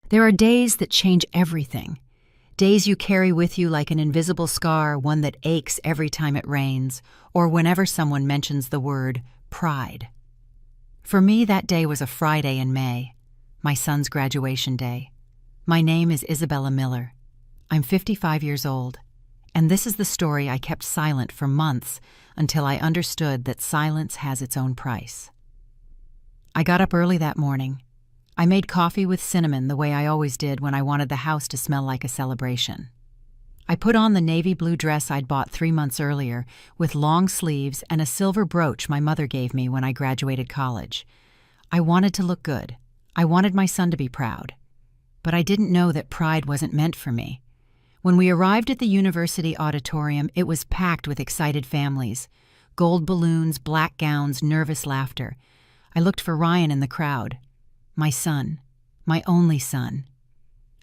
There are days that change everything. Days you carry with you like an invisible scar, one that aches every time it rains, or whenever someone mentions the word pride. For me, that day was a Friday in May, my son's graduation day. My name is Isabella Miller. I'm 55 years old, and this is the story I kept silent for months until I understood that silence has its own price. I got up early that morning. I made coffee with cinnamon the way I always did when I wanted the house to smell like a celebration. I put on the navy blue dress I'd bought 3 months earlier with long sleeves and a silver brooch my mother gave me when I graduated college. I wanted to look good. I wanted my son to be proud. But I didn't know that pride wasn't meant for me. When we arrived at the university auditorium, it was packed with excited families. Gold balloons, black gowns, nervous laughter. I looked for Ryan in the crowd. My son. My only son.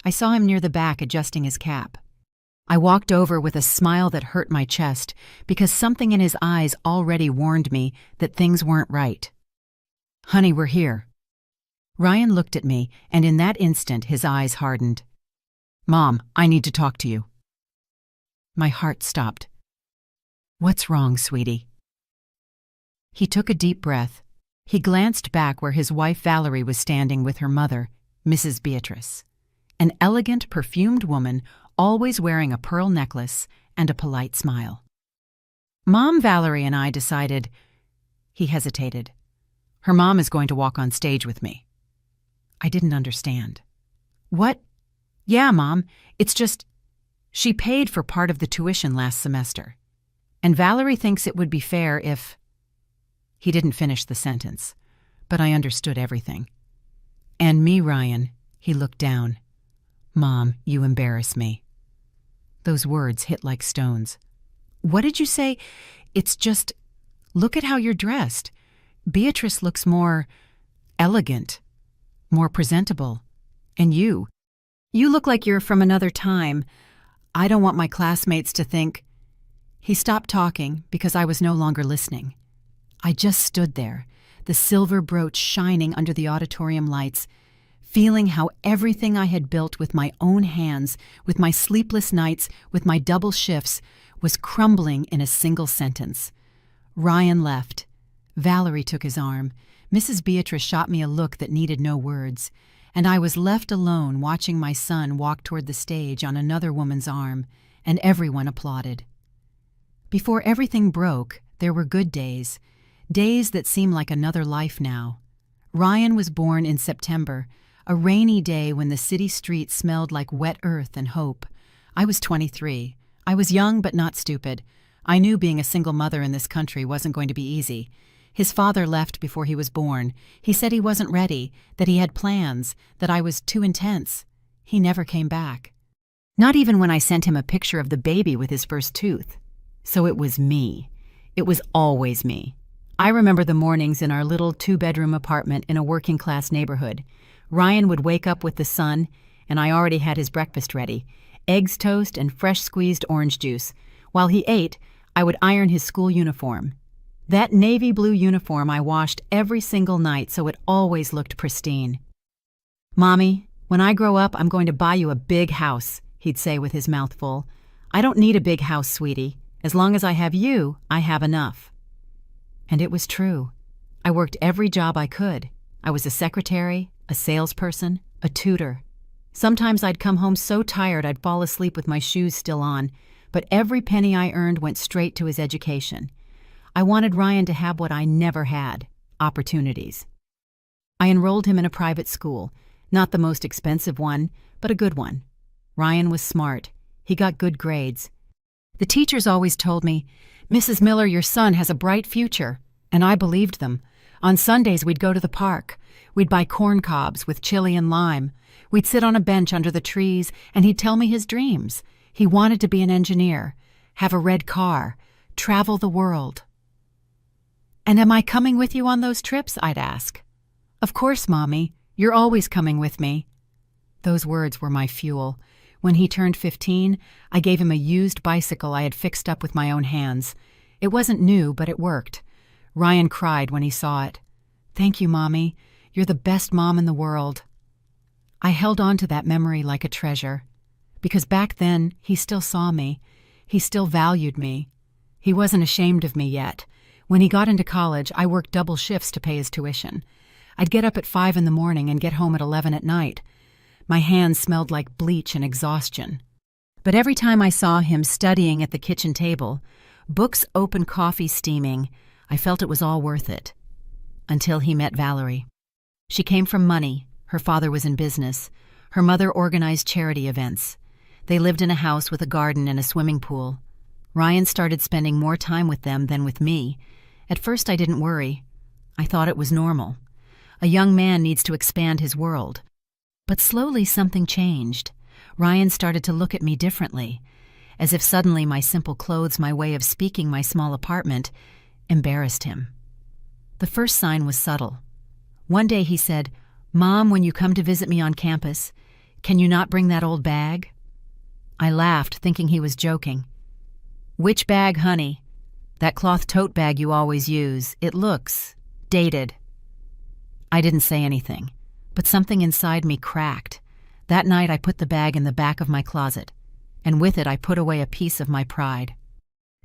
I saw him near the back adjusting his cap. I walked over with a smile that hurt my chest because something in his eyes already warned me that things weren't right. "Honey, we're here." Ryan looked at me, and in that instant his eyes hardened. "Mom, I need to talk to you." My heart stopped. "What's wrong, sweetie?" He took a deep breath. He glanced back where his wife Valerie was standing with her mother, Mrs. Beatrice, an elegant, perfumed woman always wearing a pearl necklace and a polite smile. "Mom, Valerie and I decided—" He hesitated. "Her mom is going to walk on stage with me." I didn't understand. "What?" "Yeah, Mom, it's just, she paid for part of the tuition last semester. And Valerie thinks it would be fair if—" He didn't finish the sentence, but I understood everything. "And me, Ryan," he looked down. "Mom, you embarrass me." Those words hit like stones. "What did you say?" "It's just, look at how you're dressed. Beatrice looks more elegant, more presentable. And you look like you're from another time. I don't want my classmates to think—" He stopped talking because I was no longer listening. I just stood there, the silver brooch shining under the auditorium lights, feeling how everything I had built with my own hands, with my sleepless nights, with my double shifts, was crumbling in a single sentence. Ryan left. Valerie took his arm. Mrs. Beatrice shot me a look that needed no words, and I was left alone watching my son walk toward the stage on another woman's arm, and everyone applauded. Before everything broke, there were good days. Days that seem like another life now. Ryan was born in September, a rainy day when the city streets smelled like wet earth and hope. I was 23. I was young but not stupid. I knew being a single mother in this country wasn't going to be easy. His father left before he was born. He said he wasn't ready, that he had plans, that I was too intense. He never came back. Not even when I sent him a picture of the baby with his first tooth. So it was me. It was always me. I remember the mornings in our little 2-bedroom apartment in a working-class neighborhood. Ryan would wake up with the sun, and I already had his breakfast ready, eggs toast and fresh squeezed orange juice. While he ate, I would iron his school uniform. That navy blue uniform I washed every single night so it always looked pristine. "Mommy, when I grow up, I'm going to buy you a big house," he'd say with his mouth full. "I don't need a big house, sweetie. As long as I have you, I have enough." And it was true. I worked every job I could. I was a secretary, a salesperson, a tutor. Sometimes I'd come home so tired I'd fall asleep with my shoes still on, but every penny I earned went straight to his education. I wanted Ryan to have what I never had, opportunities. I enrolled him in a private school, not the most expensive one, but a good one. Ryan was smart. He got good grades. The teachers always told me, "Mrs. Miller, your son has a bright future." And I believed them. On Sundays, we'd go to the park. We'd buy corn cobs with chili and lime. We'd sit on a bench under the trees, and he'd tell me his dreams. He wanted to be an engineer, have a red car, travel the world. "And am I coming with you on those trips?" I'd ask. "Of course, Mommy. You're always coming with me." Those words were my fuel. When he turned 15, I gave him a used bicycle I had fixed up with my own hands. It wasn't new, but it worked. Ryan cried when he saw it. "Thank you, Mommy. You're the best mom in the world." I held on to that memory like a treasure, because back then he still saw me. He still valued me. He wasn't ashamed of me yet. When he got into college, I worked double shifts to pay his tuition. I'd get up at 5 in the morning and get home at 11 at night. My hands smelled like bleach and exhaustion. But every time I saw him studying at the kitchen table, books open, coffee steaming, I felt it was all worth it. Until he met Valerie. She came from money. Her father was in business. Her mother organized charity events. They lived in a house with a garden and a swimming pool. Ryan started spending more time with them than with me. At first I didn't worry. I thought it was normal. A young man needs to expand his world. But slowly something changed. Ryan started to look at me differently, as if suddenly my simple clothes, my way of speaking, my small apartment, embarrassed him. The first sign was subtle. One day he said, "Mom, when you come to visit me on campus, can you not bring that old bag?" I laughed, thinking he was joking. "Which bag, honey?" "That cloth tote bag you always use. It looks dated." I didn't say anything, but something inside me cracked. That night I put the bag in the back of my closet, and with it I put away a piece of my pride.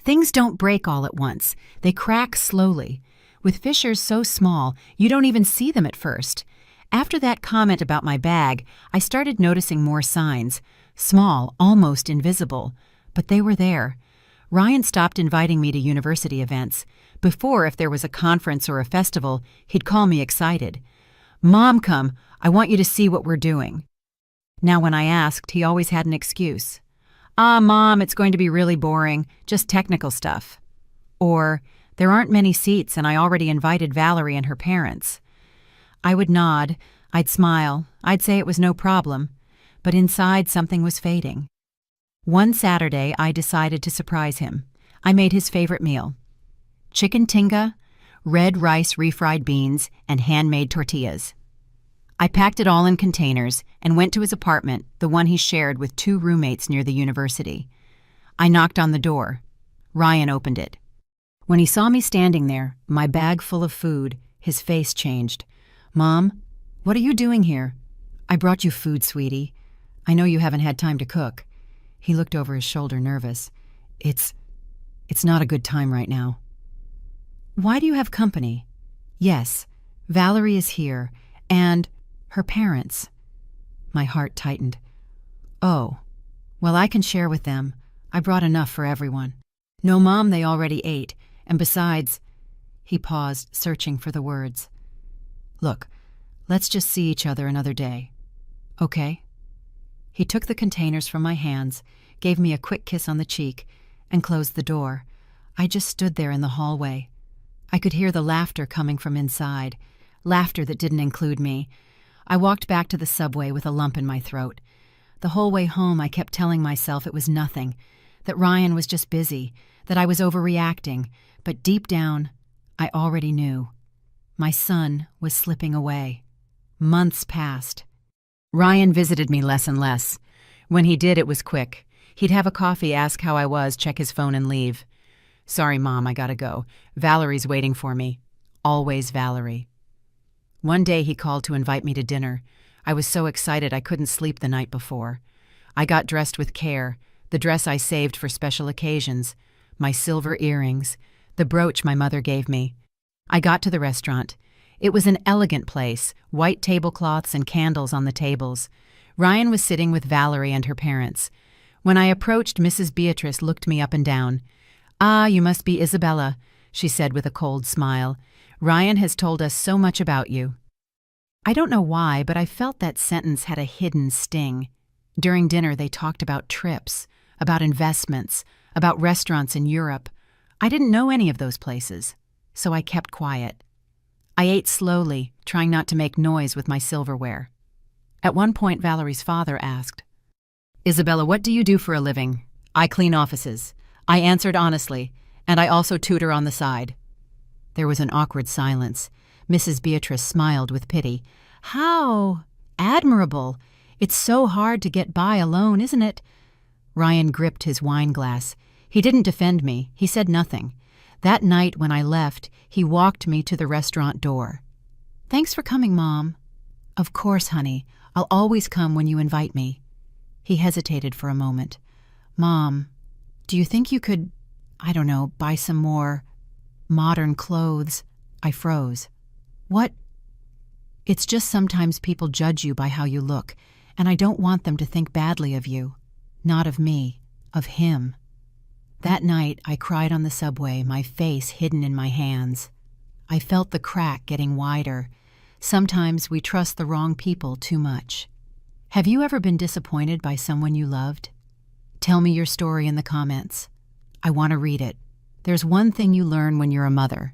Things don't break all at once. They crack slowly, with fissures so small you don't even see them at first. After that comment about my bag, I started noticing more signs, small, almost invisible, but they were there. Ryan stopped inviting me to university events. Before, if there was a conference or a festival, he'd call me excited. "Mom, come, I want you to see what we're doing." Now when I asked, he always had an excuse. Mom, it's going to be really boring, just technical stuff." Or, "There aren't many seats and I already invited Valerie and her parents." I would nod, I'd smile, I'd say it was no problem, but inside something was fading. One Saturday, I decided to surprise him. I made his favorite meal: chicken tinga, red rice refried beans, and handmade tortillas. I packed it all in containers and went to his apartment, the one he shared with 2 roommates near the university. I knocked on the door. Ryan opened it. When he saw me standing there, my bag full of food, his face changed. "Mom, what are you doing here?" "I brought you food, sweetie. I know you haven't had time to cook." He looked over his shoulder, nervous. It's not a good time right now." "Why do you have company?" "Yes, Valerie is here, and her parents." My heart tightened. "Oh, well, I can share with them. I brought enough for everyone." "No, Mom, they already ate, and besides—" He paused, searching for the words. "Look, let's just see each other another day. Okay?" He took the containers from my hands, gave me a quick kiss on the cheek, and closed the door. I just stood there in the hallway. I could hear the laughter coming from inside, laughter that didn't include me. I walked back to the subway with a lump in my throat. The whole way home I kept telling myself it was nothing, that Ryan was just busy, that I was overreacting, but deep down, I already knew. My son was slipping away. Months passed. Ryan visited me less and less. When he did, it was quick. He'd have a coffee, ask how I was, check his phone, and leave. "Sorry, Mom, I gotta go. Valerie's waiting for me." Always Valerie. One day he called to invite me to dinner. I was so excited I couldn't sleep the night before. I got dressed with care, the dress I saved for special occasions, my silver earrings, the brooch my mother gave me. I got to the restaurant. It was an elegant place, white tablecloths and candles on the tables. Ryan was sitting with Valerie and her parents. When I approached, Mrs. Beatrice looked me up and down. "Ah, you must be Isabella," she said with a cold smile. "Ryan has told us so much about you." I don't know why, but I felt that sentence had a hidden sting. During dinner, they talked about trips, about investments, about restaurants in Europe. I didn't know any of those places, so I kept quiet. I ate slowly, trying not to make noise with my silverware. At one point, Valerie's father asked, "Isabella, what do you do for a living?" "I clean offices." I answered honestly, "and I also tutor on the side." There was an awkward silence. Mrs. Beatrice smiled with pity. "How admirable! It's so hard to get by alone, isn't it?" Ryan gripped his wine glass. He didn't defend me. He said nothing. That night when I left, he walked me to the restaurant door. "Thanks for coming, Mom." "Of course, honey. I'll always come when you invite me." He hesitated for a moment. "Mom, do you think you could, I don't know, buy some more modern clothes?" I froze. "What?" "It's just sometimes people judge you by how you look, and I don't want them to think badly of you. Not of me, of him." That night, I cried on the subway, my face hidden in my hands. I felt the crack getting wider. Sometimes we trust the wrong people too much. Have you ever been disappointed by someone you loved? Tell me your story in the comments. I want to read it. There's one thing you learn when you're a mother.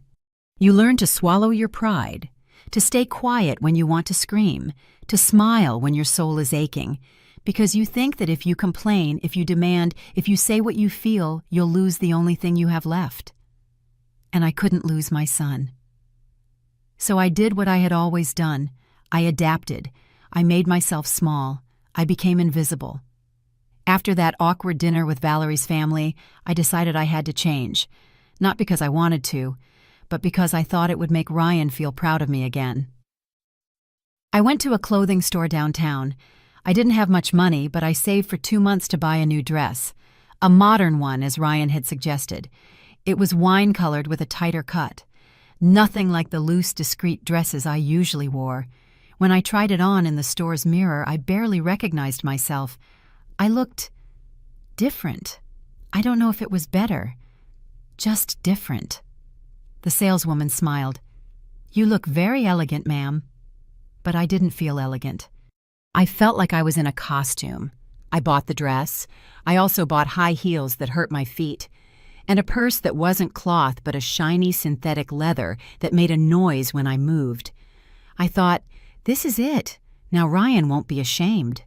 You learn to swallow your pride, to stay quiet when you want to scream, to smile when your soul is aching, because you think that if you complain, if you demand, if you say what you feel, you'll lose the only thing you have left. And I couldn't lose my son. So I did what I had always done. I adapted. I made myself small. I became invisible. After that awkward dinner with Valerie's family, I decided I had to change. Not because I wanted to, but because I thought it would make Ryan feel proud of me again. I went to a clothing store downtown. I didn't have much money, but I saved for 2 months to buy a new dress. A modern one, as Ryan had suggested. It was wine-colored with a tighter cut. Nothing like the loose, discreet dresses I usually wore. When I tried it on in the store's mirror, I barely recognized myself. I looked different. I don't know if it was better. Just different. The saleswoman smiled. "You look very elegant, ma'am." But I didn't feel elegant. I felt like I was in a costume. I bought the dress. I also bought high heels that hurt my feet, and a purse that wasn't cloth but a shiny synthetic leather that made a noise when I moved. I thought, this is it. Now Ryan won't be ashamed.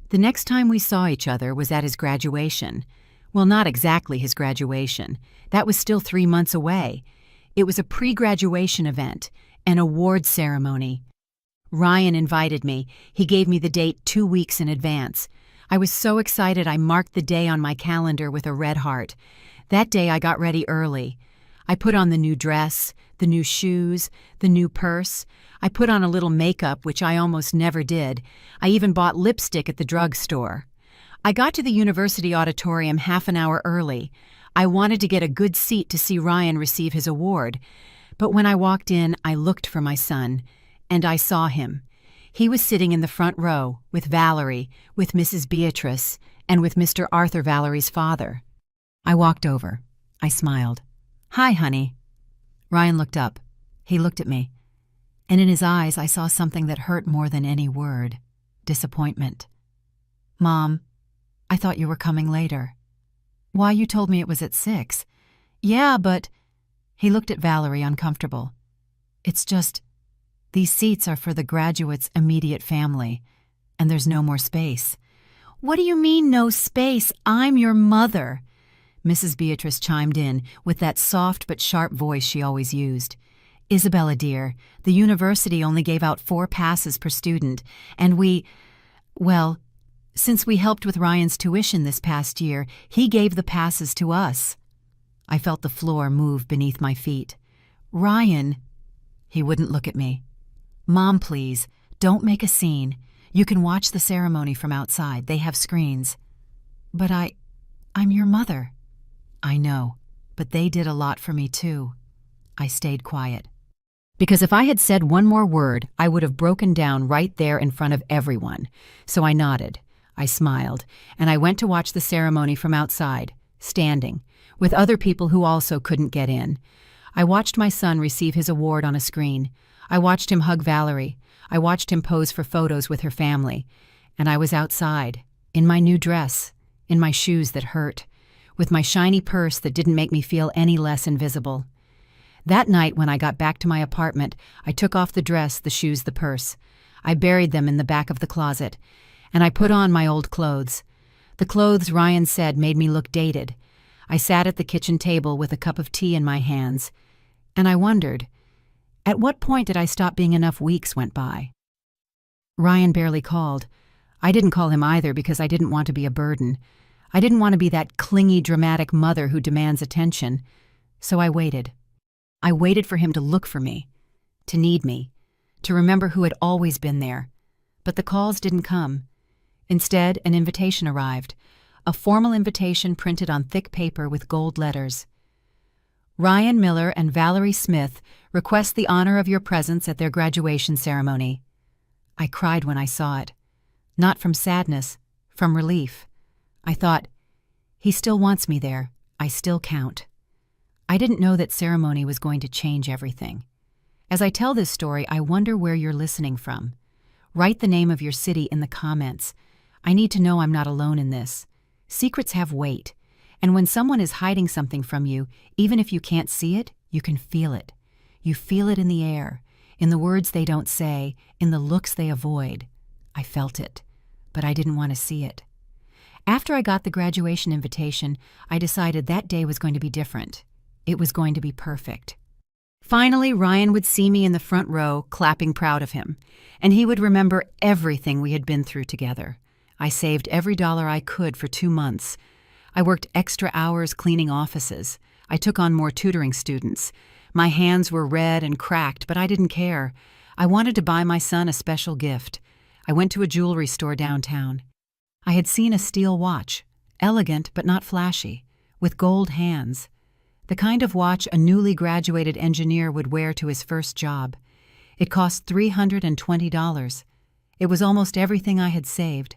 The next time we saw each other was at his graduation. Well, not exactly his graduation. That was still 3 months away. It was a pre-graduation event, an award ceremony. Ryan invited me. He gave me the date 2 weeks in advance. I was so excited I marked the day on my calendar with a red heart. That day I got ready early. I put on the new dress, the new shoes, the new purse. I put on a little makeup, which I almost never did. I even bought lipstick at the drugstore. I got to the university auditorium half an hour early. I wanted to get a good seat to see Ryan receive his award. But when I walked in, I looked for my son. And I saw him. He was sitting in the front row, with Valerie, with Mrs. Beatrice, and with Mr. Arthur Valerie's father. I walked over. I smiled. "Hi, honey." Ryan looked up. He looked at me. And in his eyes I saw something that hurt more than any word. Disappointment. "Mom, I thought you were coming later." "Why, you told me it was at 6. "Yeah, but—" He looked at Valerie, uncomfortable. "It's just... these seats are for the graduate's immediate family, and there's no more space." "What do you mean, no space? I'm your mother." Mrs. Beatrice chimed in with that soft but sharp voice she always used. "Isabella, dear, the university only gave out 4 passes per student, and well, since we helped with Ryan's tuition this past year, he gave the passes to us." I felt the floor move beneath my feet. "Ryan..." He wouldn't look at me. "Mom, please, don't make a scene. You can watch the ceremony from outside. They have screens." "But I'm your mother." "I know, but they did a lot for me too." I stayed quiet. Because if I had said one more word, I would have broken down right there in front of everyone. So I nodded. I smiled, and I went to watch the ceremony from outside, standing, with other people who also couldn't get in. I watched my son receive his award on a screen. I watched him hug Valerie. I watched him pose for photos with her family. And I was outside, in my new dress, in my shoes that hurt, with my shiny purse that didn't make me feel any less invisible. That night, when I got back to my apartment, I took off the dress, the shoes, the purse. I buried them in the back of the closet, and I put on my old clothes. The clothes, Ryan said, made me look dated. I sat at the kitchen table with a cup of tea in my hands, and I wondered, at what point did I stop being enough weeks went by? Ryan barely called. I didn't call him either because I didn't want to be a burden. I didn't want to be that clingy, dramatic mother who demands attention. So I waited. I waited for him to look for me, to need me, to remember who had always been there. But the calls didn't come. Instead, an invitation arrived, a formal invitation printed on thick paper with gold letters. Ryan Miller and Valerie Smith request the honor of your presence at their graduation ceremony. I cried when I saw it. Not from sadness, from relief. I thought, he still wants me there. I still count. I didn't know that ceremony was going to change everything. As I tell this story, I wonder where you're listening from. Write the name of your city in the comments. I need to know I'm not alone in this. Secrets have weight, and when someone is hiding something from you, even if you can't see it, you can feel it. You feel it in the air, in the words they don't say, in the looks they avoid. I felt it, but I didn't want to see it. After I got the graduation invitation, I decided that day was going to be different. It was going to be perfect. Finally, Ryan would see me in the front row, clapping proud of him, and he would remember everything we had been through together. I saved every dollar I could for 2 months. I worked extra hours cleaning offices. I took on more tutoring students. My hands were red and cracked, but I didn't care. I wanted to buy my son a special gift. I went to a jewelry store downtown. I had seen a steel watch, elegant but not flashy, with gold hands. The kind of watch a newly graduated engineer would wear to his first job. It cost $320. It was almost everything I had saved.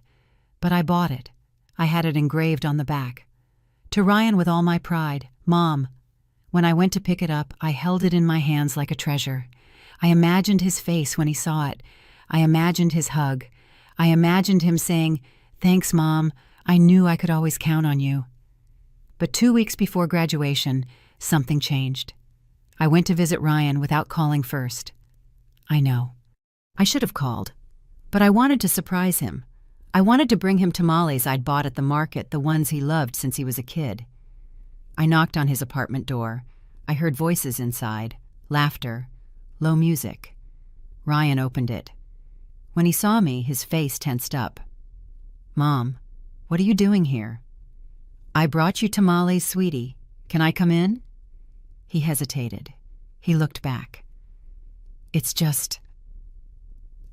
But I bought it. I had it engraved on the back. To Ryan with all my pride, Mom. When I went to pick it up, I held it in my hands like a treasure. I imagined his face when he saw it. I imagined his hug. I imagined him saying, "Thanks, Mom. I knew I could always count on you." But 2 weeks before graduation, something changed. I went to visit Ryan without calling first. I know. I should have called. But I wanted to surprise him. I wanted to bring him tamales I'd bought at the market, the ones he loved since he was a kid. I knocked on his apartment door. I heard voices inside, laughter, low music. Ryan opened it. When he saw me, his face tensed up. "Mom, what are you doing here?" "I brought you tamales, sweetie. Can I come in?" He hesitated. He looked back. "It's just...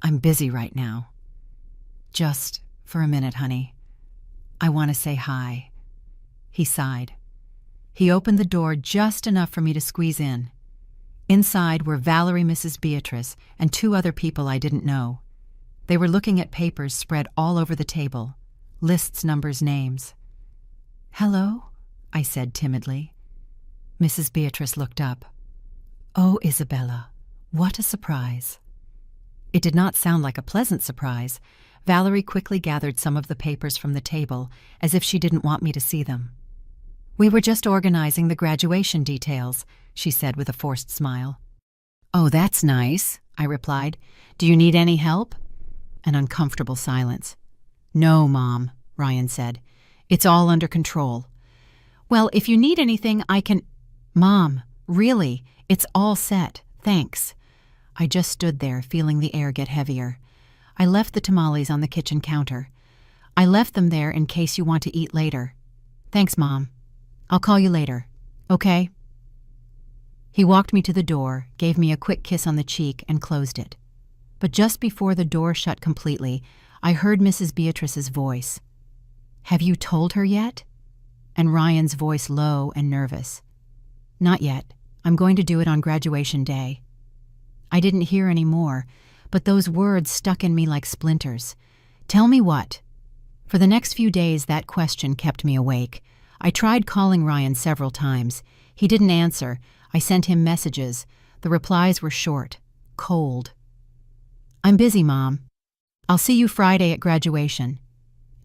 I'm busy right now. Just for a minute, honey. I want to say hi." He sighed. He opened the door just enough for me to squeeze in. Inside were Valerie, Mrs. Beatrice, and 2 other people I didn't know. They were looking at papers spread all over the table. Lists, numbers, names. "Hello?" I said timidly. Mrs. Beatrice looked up. "Oh, Isabella, what a surprise." It did not sound like a pleasant surprise. Valerie quickly gathered some of the papers from the table, as if she didn't want me to see them. "We were just organizing the graduation details," she said with a forced smile. "Oh, that's nice," I replied. "Do you need any help?" An uncomfortable silence. "No, Mom," Ryan said. "It's all under control." "Well, if you need anything, I can—" "Mom, really, it's all set, thanks." I just stood there, feeling the air get heavier. I left the tamales on the kitchen counter. "I left them there in case you want to eat later." "Thanks, Mom. I'll call you later. Okay?" He walked me to the door, gave me a quick kiss on the cheek, and closed it. But just before the door shut completely, I heard Mrs. Beatrice's voice. "Have you told her yet?" And Ryan's voice low and nervous. "Not yet. I'm going to do it on graduation day." I didn't hear any more, but those words stuck in me like splinters. "Tell me what?" For the next few days, that question kept me awake. I tried calling Ryan several times. He didn't answer. I sent him messages. The replies were short, cold. "I'm busy, Mom. I'll see you Friday at graduation."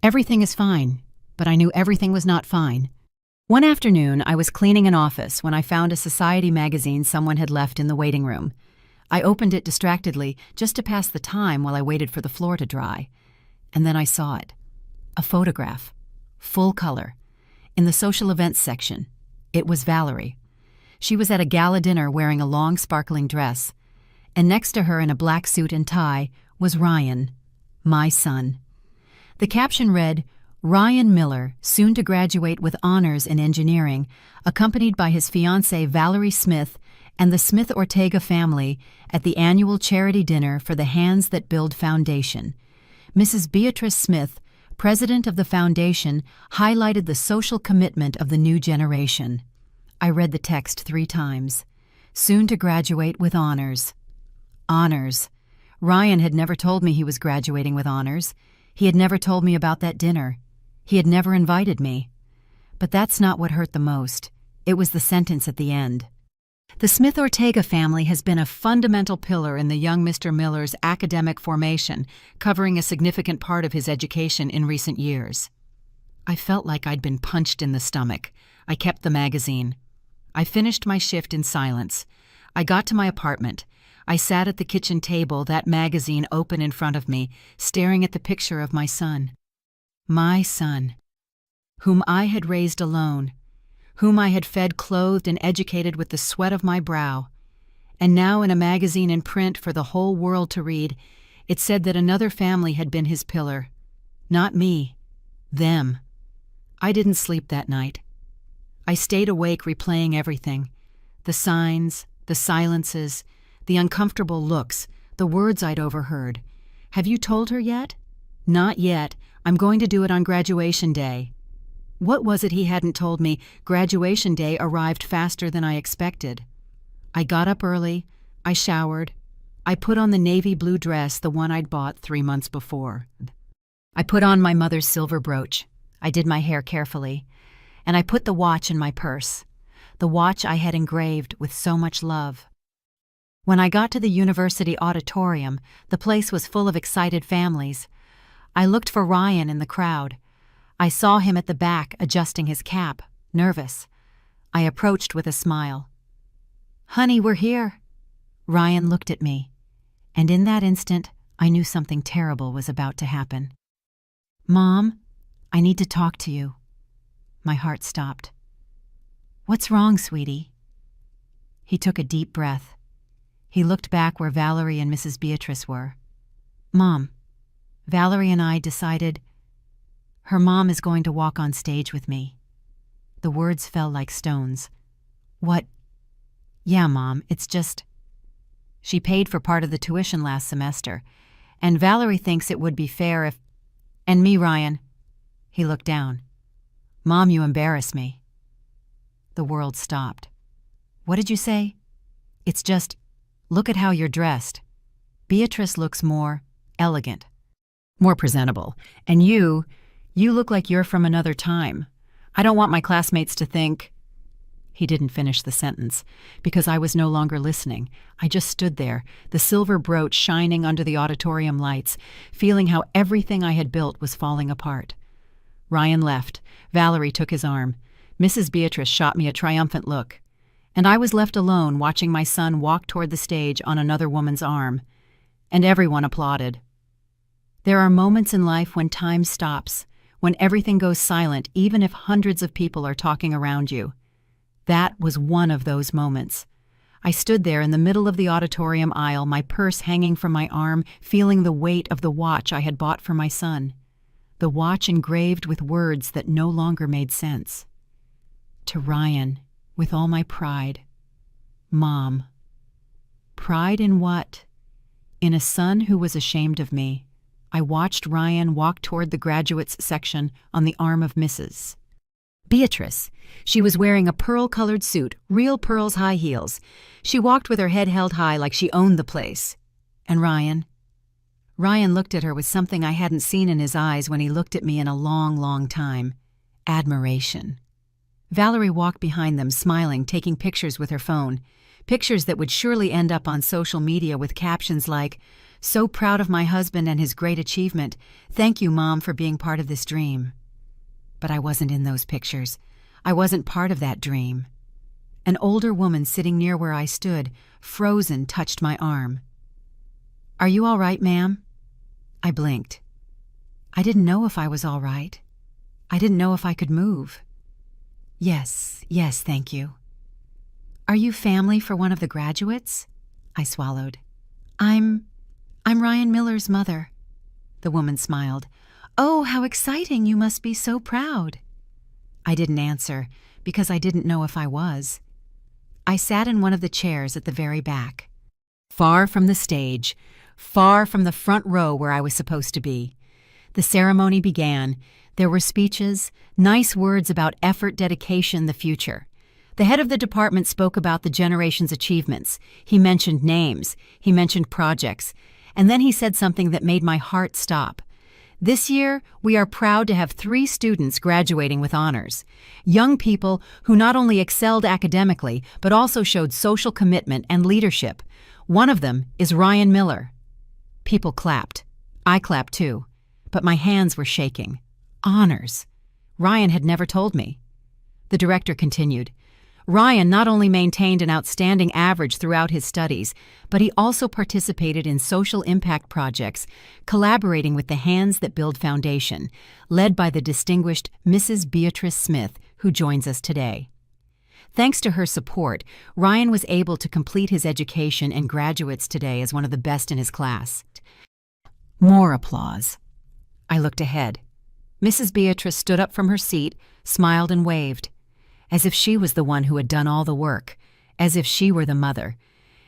Everything is fine, but I knew everything was not fine. One afternoon, I was cleaning an office when I found a society magazine someone had left in the waiting room. I opened it distractedly, just to pass the time while I waited for the floor to dry. And then I saw it. A photograph. Full color. In the social events section. It was Valerie. She was at a gala dinner wearing a long, sparkling dress. And next to her in a black suit and tie was Ryan, my son. The caption read, "Ryan Miller, soon to graduate with honors in engineering, accompanied by his fiancée Valerie Smith and the Smith-Ortega family at the annual charity dinner for the Hands That Build Foundation. Mrs. Beatrice Smith, president of the foundation, highlighted the social commitment of the new generation. I read the text 3 times. Soon to graduate with honors. Honors. Ryan had never told me he was graduating with honors. He had never told me about that dinner. He had never invited me. But that's not what hurt the most. It was the sentence at the end. The Smith-Ortega family has been a fundamental pillar in the young Mr. Miller's academic formation, covering a significant part of his education in recent years. I felt like I'd been punched in the stomach. I kept the magazine. I finished my shift in silence. I got to my apartment. I sat at the kitchen table, that magazine open in front of me, staring at the picture of my son. My son, whom I had raised alone, whom I had fed, clothed, and educated with the sweat of my brow. And now in a magazine in print for the whole world to read, it said that another family had been his pillar. Not me. Them. I didn't sleep that night. I stayed awake replaying everything. The signs, the silences, the uncomfortable looks, the words I'd overheard. Have you told her yet? Not yet. I'm going to do it on graduation day. What was it he hadn't told me? Graduation day arrived faster than I expected. I got up early. I showered. I put on the navy blue dress, the one I'd bought 3 months before. I put on my mother's silver brooch. I did my hair carefully. And I put the watch in my purse, the watch I had engraved with so much love. When I got to the university auditorium, the place was full of excited families. I looked for Ryan in the crowd. I saw him at the back adjusting his cap, nervous. I approached with a smile. "Honey, we're here." Ryan looked at me, and in that instant, I knew something terrible was about to happen. "Mom, I need to talk to you." My heart stopped. "What's wrong, sweetie?" He took a deep breath. He looked back where Valerie and Mrs. Beatrice were. "Mom, Valerie and I decided her mom is going to walk on stage with me." The words fell like stones. "What?" "Yeah, Mom, it's just... She paid for part of the tuition last semester, and Valerie thinks it would be fair if... And me, Ryan." He looked down. "Mom, you embarrass me." The world stopped. "What did you say?" "It's just, look at how you're dressed. Beatrice looks more elegant, more presentable. And you look like you're from another time. I don't want my classmates to think..." He didn't finish the sentence, because I was no longer listening. I just stood there, the silver brooch shining under the auditorium lights, feeling how everything I had built was falling apart. Ryan left. Valerie took his arm. Mrs. Beatrice shot me a triumphant look. And I was left alone watching my son walk toward the stage on another woman's arm. And everyone applauded. There are moments in life when time stops, when everything goes silent, even if hundreds of people are talking around you. That was one of those moments. I stood there in the middle of the auditorium aisle, my purse hanging from my arm, feeling the weight of the watch I had bought for my son. The watch engraved with words that no longer made sense. To Ryan, with all my pride. Mom. Pride in what? In a son who was ashamed of me. I watched Ryan walk toward the graduates section on the arm of Mrs. Beatrice. She was wearing a pearl-colored suit, real pearls, high heels. She walked with her head held high like she owned the place. And Ryan? Ryan looked at her with something I hadn't seen in his eyes when he looked at me in a long, long time. Admiration. Valerie walked behind them, smiling, taking pictures with her phone. Pictures that would surely end up on social media with captions like, "So proud of my husband and his great achievement. Thank you, Mom, for being part of this dream." But I wasn't in those pictures. I wasn't part of that dream. An older woman sitting near where I stood, frozen, touched my arm. "Are you all right, ma'am?" I blinked. I didn't know if I was all right. I didn't know if I could move. Yes, thank you." "Are you family for one of the graduates?" I swallowed. I'm Ryan Miller's mother." The woman smiled. "Oh, how exciting. You must be so proud." I didn't answer, because I didn't know if I was. I sat in one of the chairs at the very back. Far from the stage, far from the front row where I was supposed to be. The ceremony began. There were speeches, nice words about effort, dedication, the future. The head of the department spoke about the generation's achievements. He mentioned names, he mentioned projects, and then he said something that made my heart stop. This year, we are proud to have 3 students graduating with honors. Young people who not only excelled academically, but also showed social commitment and leadership. One of them is Ryan Miller. People clapped. I clapped too, but my hands were shaking. Honors. Ryan had never told me. The director continued. Ryan not only maintained an outstanding average throughout his studies, but he also participated in social impact projects, collaborating with the Hands That Build Foundation, led by the distinguished Mrs. Beatrice Smith, who joins us today. Thanks to her support, Ryan was able to complete his education and graduates today as one of the best in his class. More applause. I looked ahead. Mrs. Beatrice stood up from her seat, smiled and waved, as if she was the one who had done all the work, as if she were the mother.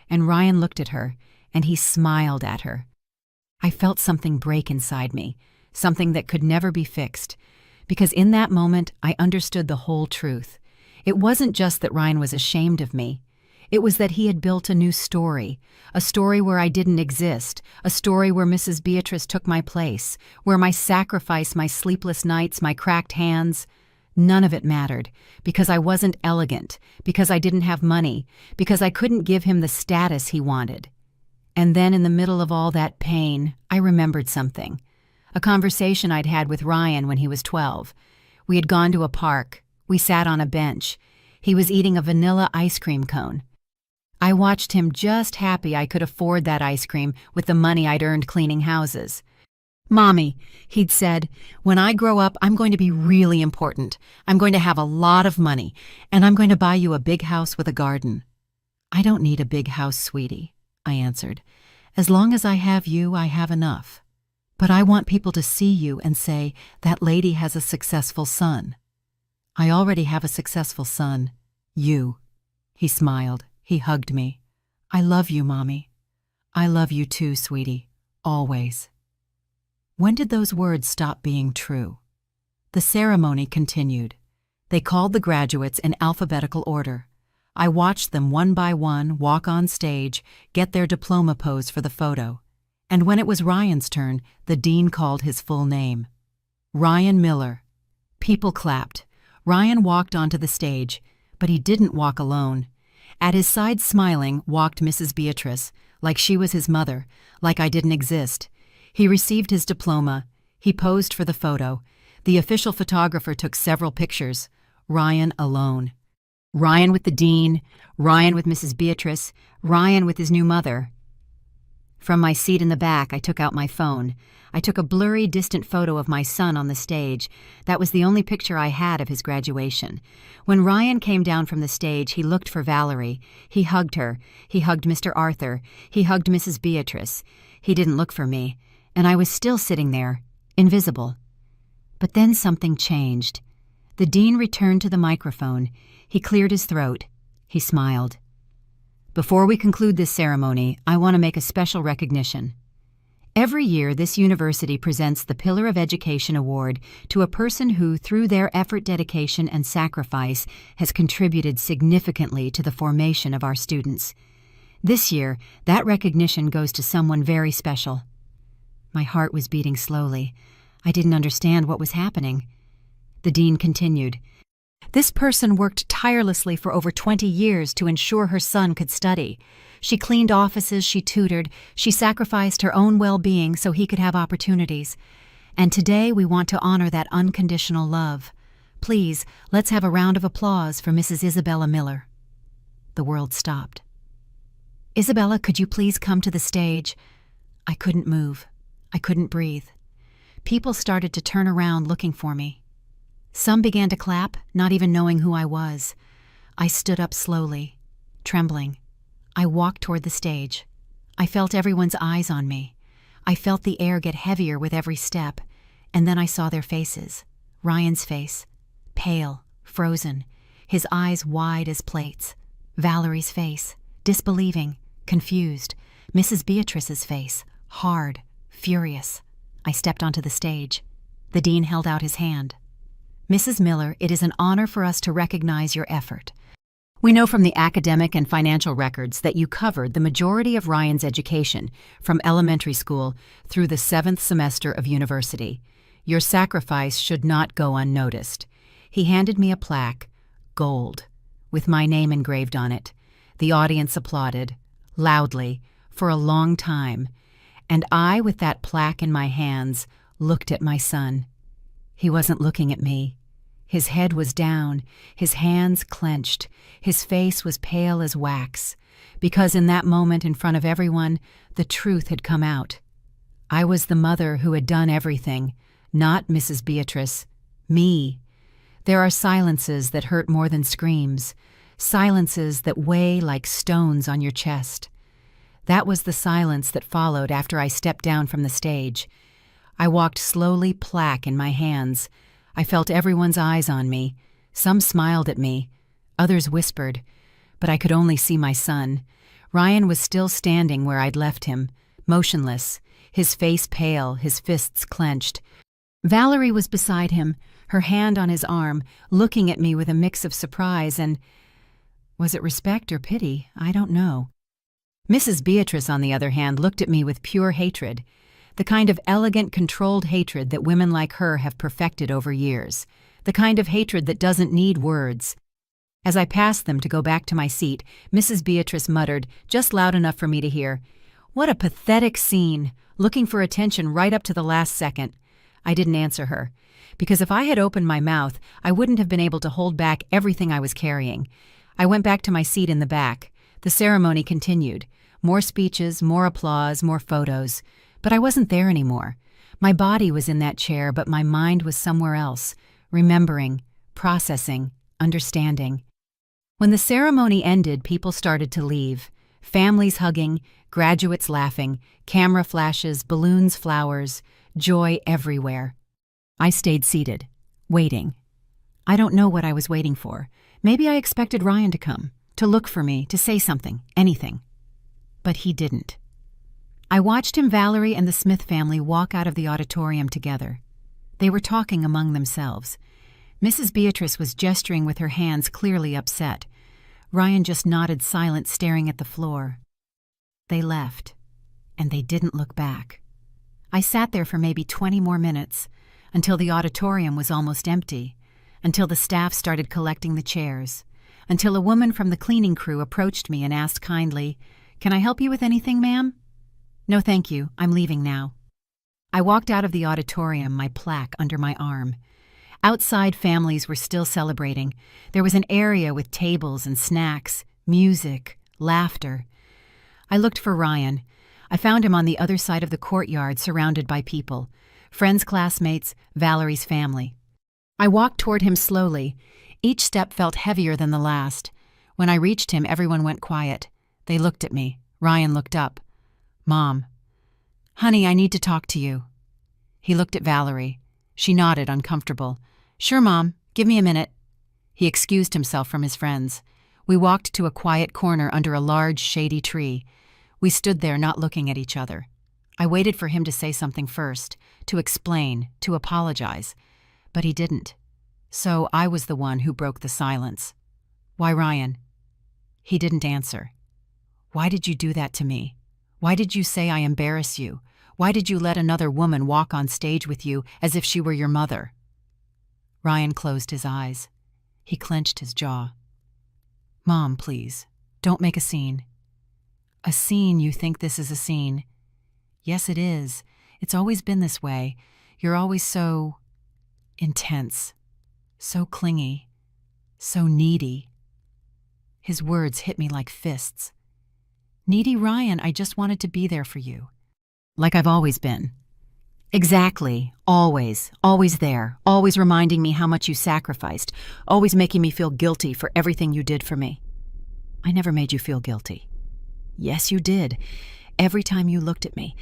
And Ryan looked at her, and he smiled at her. I felt something break inside me, something that could never be fixed, because in that moment I understood the whole truth. It wasn't just that Ryan was ashamed of me. It was that he had built a new story, a story where I didn't exist, a story where Mrs. Beatrice took my place, where my sacrifice, my sleepless nights, my cracked hands, none of it mattered, because I wasn't elegant, because I didn't have money, because I couldn't give him the status he wanted. And then in the middle of all that pain, I remembered something. A conversation I'd had with Ryan when he was 12. We had gone to a park. We sat on a bench. He was eating a vanilla ice cream cone. I watched him, just happy I could afford that ice cream with the money I'd earned cleaning houses. Mommy, he'd said, when I grow up, I'm going to be really important. I'm going to have a lot of money, and I'm going to buy you a big house with a garden. I don't need a big house, sweetie, I answered. As long as I have you, I have enough. But I want people to see you and say, that lady has a successful son. I already have a successful son. You. He smiled. He hugged me. I love you, Mommy. I love you too, sweetie. Always. When did those words stop being true? The ceremony continued. They called the graduates in alphabetical order. I watched them one by one walk on stage, get their diploma pose for the photo. And when it was Ryan's turn, the dean called his full name. Ryan Miller. People clapped. Ryan walked onto the stage, but he didn't walk alone. At his side, smiling, walked Mrs. Beatrice, like she was his mother, like I didn't exist. He received his diploma. He posed for the photo. The official photographer took several pictures. Ryan alone. Ryan with the dean, Ryan with Mrs. Beatrice, Ryan with his new mother. From my seat in the back, I took out my phone. I took a blurry, distant photo of my son on the stage. That was the only picture I had of his graduation. When Ryan came down from the stage, he looked for Valerie. He hugged her. He hugged Mr. Arthur. He hugged Mrs. Beatrice. He didn't look for me, and I was still sitting there, invisible. But then something changed. The dean returned to the microphone. He cleared his throat. He smiled. Before we conclude this ceremony, I want to make a special recognition. Every year, this university presents the Pillar of Education Award to a person who, through their effort, dedication, and sacrifice, has contributed significantly to the formation of our students. This year, that recognition goes to someone very special. My heart was beating slowly. I didn't understand what was happening. The dean continued. This person worked tirelessly for over 20 years to ensure her son could study. She cleaned offices, she tutored, she sacrificed her own well-being so he could have opportunities. And today we want to honor that unconditional love. Please, let's have a round of applause for Mrs. Isabella Miller. The world stopped. Isabella, could you please come to the stage? I couldn't move. I couldn't breathe. People started to turn around looking for me. Some began to clap, not even knowing who I was. I stood up slowly, trembling. I walked toward the stage. I felt everyone's eyes on me. I felt the air get heavier with every step, and then I saw their faces. Ryan's face, pale, frozen, his eyes wide as plates. Valerie's face, disbelieving, confused. Mrs. Beatrice's face, hard, furious. I stepped onto the stage. The dean held out his hand. "Mrs. Miller, it is an honor for us to recognize your effort. We know from the academic and financial records that you covered the majority of Ryan's education, from elementary school through the 7th semester of university. Your sacrifice should not go unnoticed." He handed me a plaque, gold, with my name engraved on it. The audience applauded, loudly, for a long time, and I, with that plaque in my hands, looked at my son. He wasn't looking at me. His head was down, his hands clenched, his face was pale as wax, because in that moment in front of everyone, the truth had come out. I was the mother who had done everything, not Mrs. Beatrice, me. There are silences that hurt more than screams, silences that weigh like stones on your chest. That was the silence that followed after I stepped down from the stage. I walked slowly, plaque in my hands. I felt everyone's eyes on me. Some smiled at me. Others whispered. But I could only see my son. Ryan was still standing where I'd left him, motionless, his face pale, his fists clenched. Valerie was beside him, her hand on his arm, looking at me with a mix of surprise and, was it respect or pity? I don't know. Mrs. Beatrice, on the other hand, looked at me with pure hatred, the kind of elegant, controlled hatred that women like her have perfected over years, the kind of hatred that doesn't need words. As I passed them to go back to my seat, Mrs. Beatrice muttered, just loud enough for me to hear, "What a pathetic scene, looking for attention right up to the last second." I didn't answer her, because if I had opened my mouth, I wouldn't have been able to hold back everything I was carrying. I went back to my seat in the back. The ceremony continued. More speeches, more applause, more photos. But I wasn't there anymore. My body was in that chair, but my mind was somewhere else, remembering, processing, understanding. When the ceremony ended, people started to leave. Families hugging, graduates laughing, camera flashes, balloons, flowers, joy everywhere. I stayed seated, waiting. I don't know what I was waiting for. Maybe I expected Ryan to come, to look for me, to say something, anything. But he didn't. I watched him, Valerie, and the Smith family walk out of the auditorium together. They were talking among themselves. Mrs. Beatrice was gesturing with her hands, clearly upset. Ryan just nodded silent, staring at the floor. They left, and they didn't look back. I sat there for maybe 20 more minutes, until the auditorium was almost empty, until the staff started collecting the chairs, until a woman from the cleaning crew approached me and asked kindly, "Can I help you with anything, ma'am?" "No, thank you. I'm leaving now." I walked out of the auditorium, my plaque under my arm. Outside, families were still celebrating. There was an area with tables and snacks, music, laughter. I looked for Ryan. I found him on the other side of the courtyard, surrounded by people. Friends, classmates, Valerie's family. I walked toward him slowly. Each step felt heavier than the last. When I reached him, everyone went quiet. They looked at me. Ryan looked up. "Mom." "Honey, I need to talk to you." He looked at Valerie. She nodded, uncomfortable. "Sure, Mom. Give me a minute." He excused himself from his friends. We walked to a quiet corner under a large, shady tree. We stood there, not looking at each other. I waited for him to say something first, to explain, to apologize. But he didn't. So I was the one who broke the silence. "Why, Ryan?" He didn't answer. "Why did you do that to me? Why did you say I embarrass you? Why did you let another woman walk on stage with you as if she were your mother?" Ryan closed his eyes. He clenched his jaw. "Mom, please, don't make a scene." "A scene? You think this is a scene?" "Yes, it is. It's always been this way. You're always so intense, so clingy, so needy." His words hit me like fists. "Needy, Ryan, I just wanted to be there for you. Like I've always been." "Exactly. Always. Always there. Always reminding me how much you sacrificed. Always making me feel guilty for everything you did for me." "I never made you feel guilty." "Yes, you did. Every time you looked at me.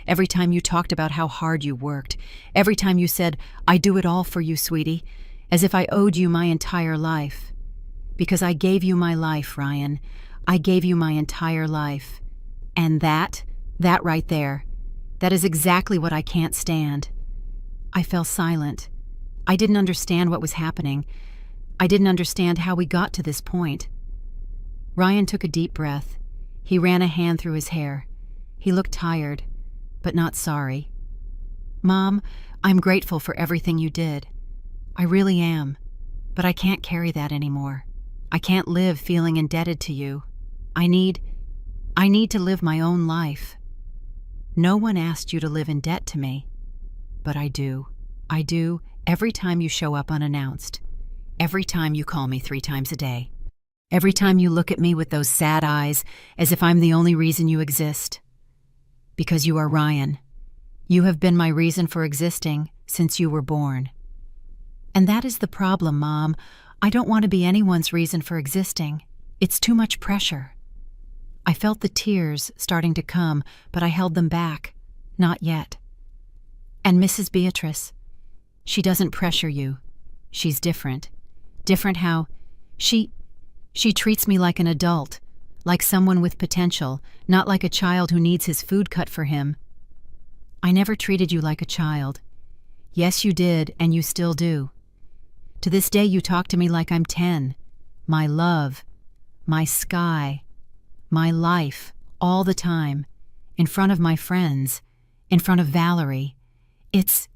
Every time you talked about how hard you worked. Every time you said, 'I do it all for you, sweetie,' as if I owed you my entire life. Because I gave you my life, Ryan. I gave you my entire life. And that right there, That is exactly what I can't stand." I fell silent. I didn't understand what was happening. I didn't understand how we got to this point. Ryan took a deep breath. He ran a hand through his hair. He looked tired, but not sorry. "Mom, I'm grateful for everything you did. I really am, but I can't carry that anymore. I can't live feeling indebted to you. I need to live my own life. No one asked you to live in debt to me, but I do. I do every time you show up unannounced. Every time you call me 3 times a day. Every time you look at me with those sad eyes as if I'm the only reason you exist. Because you are Ryan. You have been my reason for existing since you were born. And that is the problem, Mom. I don't want to be anyone's reason for existing. It's too much pressure." I felt the tears starting to come, but I held them back. Not yet. "And Mrs. Beatrice, she doesn't pressure you. She's different. Different how she treats me like an adult, like someone with potential, not like a child who needs his food cut for him. I never treated you like a child. Yes, you did, and you still do. To this day, you talk to me like I'm 10. My love, my sky, my life, all the time, in front of my friends, in front of Valerie. It's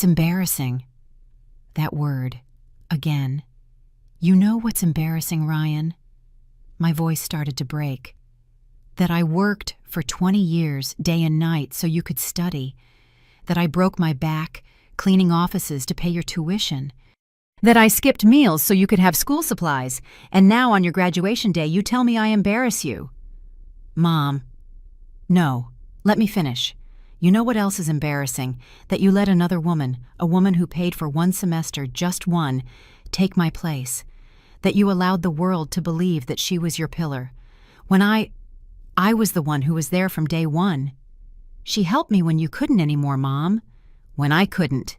embarrassing." That word, again. "You know what's embarrassing, Ryan?" My voice started to break. "That I worked for 20 years, day and night, so you could study. That I broke my back, cleaning offices to pay your tuition. That I skipped meals so you could have school supplies, and now on your graduation day you tell me I embarrass you." "Mom, no, let me finish. You know what else is embarrassing? That you let another woman, a woman who paid for 1 semester, just one, take my place. That you allowed the world to believe that she was your pillar. When I was the one who was there from day one. She helped me when you couldn't anymore, Mom. When I couldn't.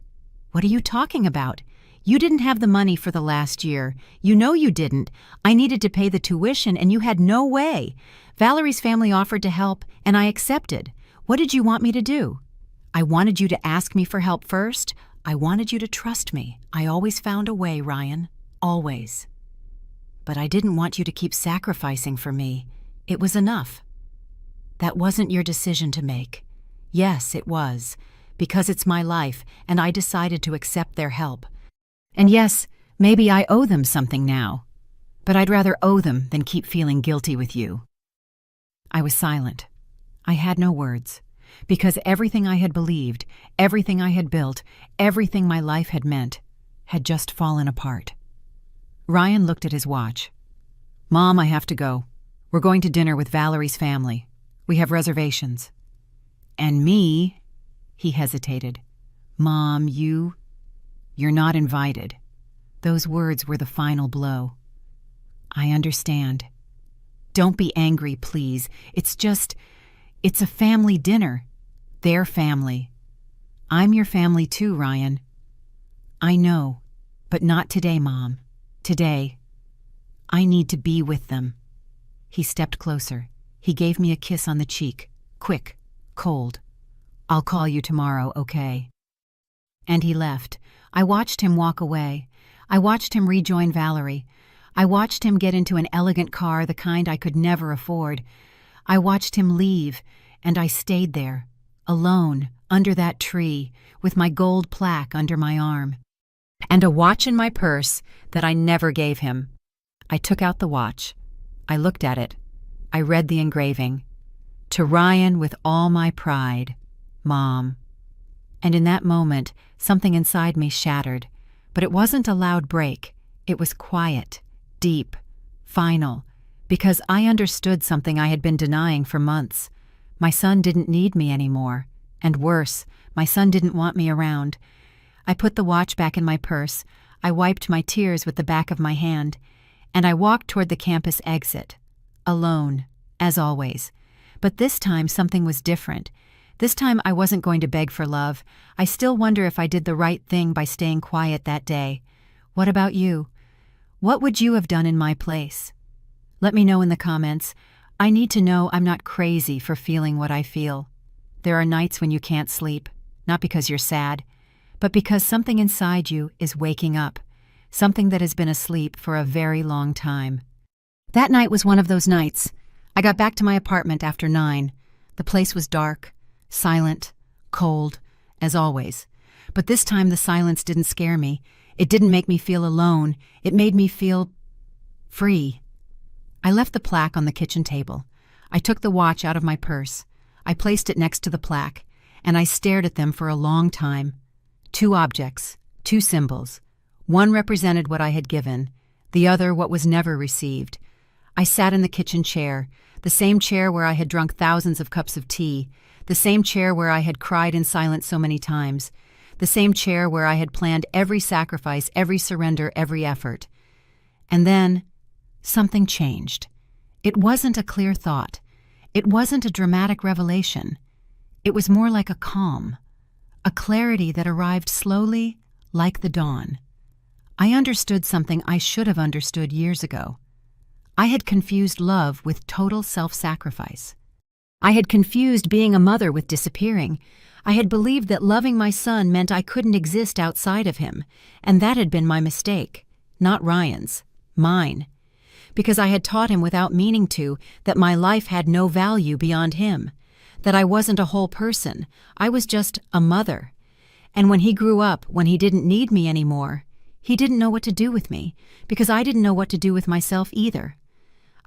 What are you talking about? You didn't have the money for the last year. You know you didn't. I needed to pay the tuition and you had no way. Valerie's family offered to help and I accepted. What did you want me to do? I wanted you to ask me for help first. I wanted you to trust me. I always found a way, Ryan. Always. But I didn't want you to keep sacrificing for me. It was enough. That wasn't your decision to make. Yes, it was. Because it's my life and I decided to accept their help. And yes, maybe I owe them something now, but I'd rather owe them than keep feeling guilty with you." I was silent. I had no words, because everything I had believed, everything I had built, everything my life had meant, had just fallen apart. Ryan looked at his watch. "Mom, I have to go. We're going to dinner with Valerie's family. We have reservations." "And me," he hesitated. "Mom, You're not invited." Those words were the final blow. "I understand. Don't be angry, please. It's a family dinner. Their family. I'm your family too, Ryan." "I know, but not today, Mom. Today. I need to be with them." He stepped closer. He gave me a kiss on the cheek. Quick, cold. "I'll call you tomorrow, okay?" And he left. I watched him walk away. I watched him rejoin Valerie. I watched him get into an elegant car, the kind I could never afford. I watched him leave, and I stayed there, alone, under that tree, with my gold plaque under my arm. And a watch in my purse that I never gave him. I took out the watch. I looked at it. I read the engraving. "To Ryan with all my pride, Mom." And in that moment, something inside me shattered. But it wasn't a loud break. It was quiet, deep, final, because I understood something I had been denying for months. My son didn't need me anymore. And worse, my son didn't want me around. I put the watch back in my purse. I wiped my tears with the back of my hand. And I walked toward the campus exit. Alone, as always. But this time something was different. This time I wasn't going to beg for love. I still wonder if I did the right thing by staying quiet that day. What about you? What would you have done in my place? Let me know in the comments. I need to know I'm not crazy for feeling what I feel. there are nights when you can't sleep, not because you're sad, but because something inside you is waking up, something that has been asleep for a very long time. That night was one of those nights. I got back to my apartment after 9. The place was dark, silent, cold, as always. But this time the silence didn't scare me. It didn't make me feel alone. It made me feel free. I left the plaque on the kitchen table. I took the watch out of my purse. I placed it next to the plaque, and I stared at them for a long time. 2 objects, 2 symbols. One represented what I had given, the other what was never received. I sat in the kitchen chair, the same chair where I had drunk thousands of cups of tea, the same chair where I had cried in silence so many times, the same chair where I had planned every sacrifice, every surrender, every effort. And then, something changed. It wasn't a clear thought. It wasn't a dramatic revelation. It was more like a calm, a clarity that arrived slowly, like the dawn. I understood something I should have understood years ago. I had confused love with total self-sacrifice. I had confused being a mother with disappearing. I had believed that loving my son meant I couldn't exist outside of him, and that had been my mistake, not Ryan's, mine. Because I had taught him without meaning to that my life had no value beyond him, that I wasn't a whole person, I was just a mother. And when he grew up, when he didn't need me anymore, he didn't know what to do with me, because I didn't know what to do with myself either.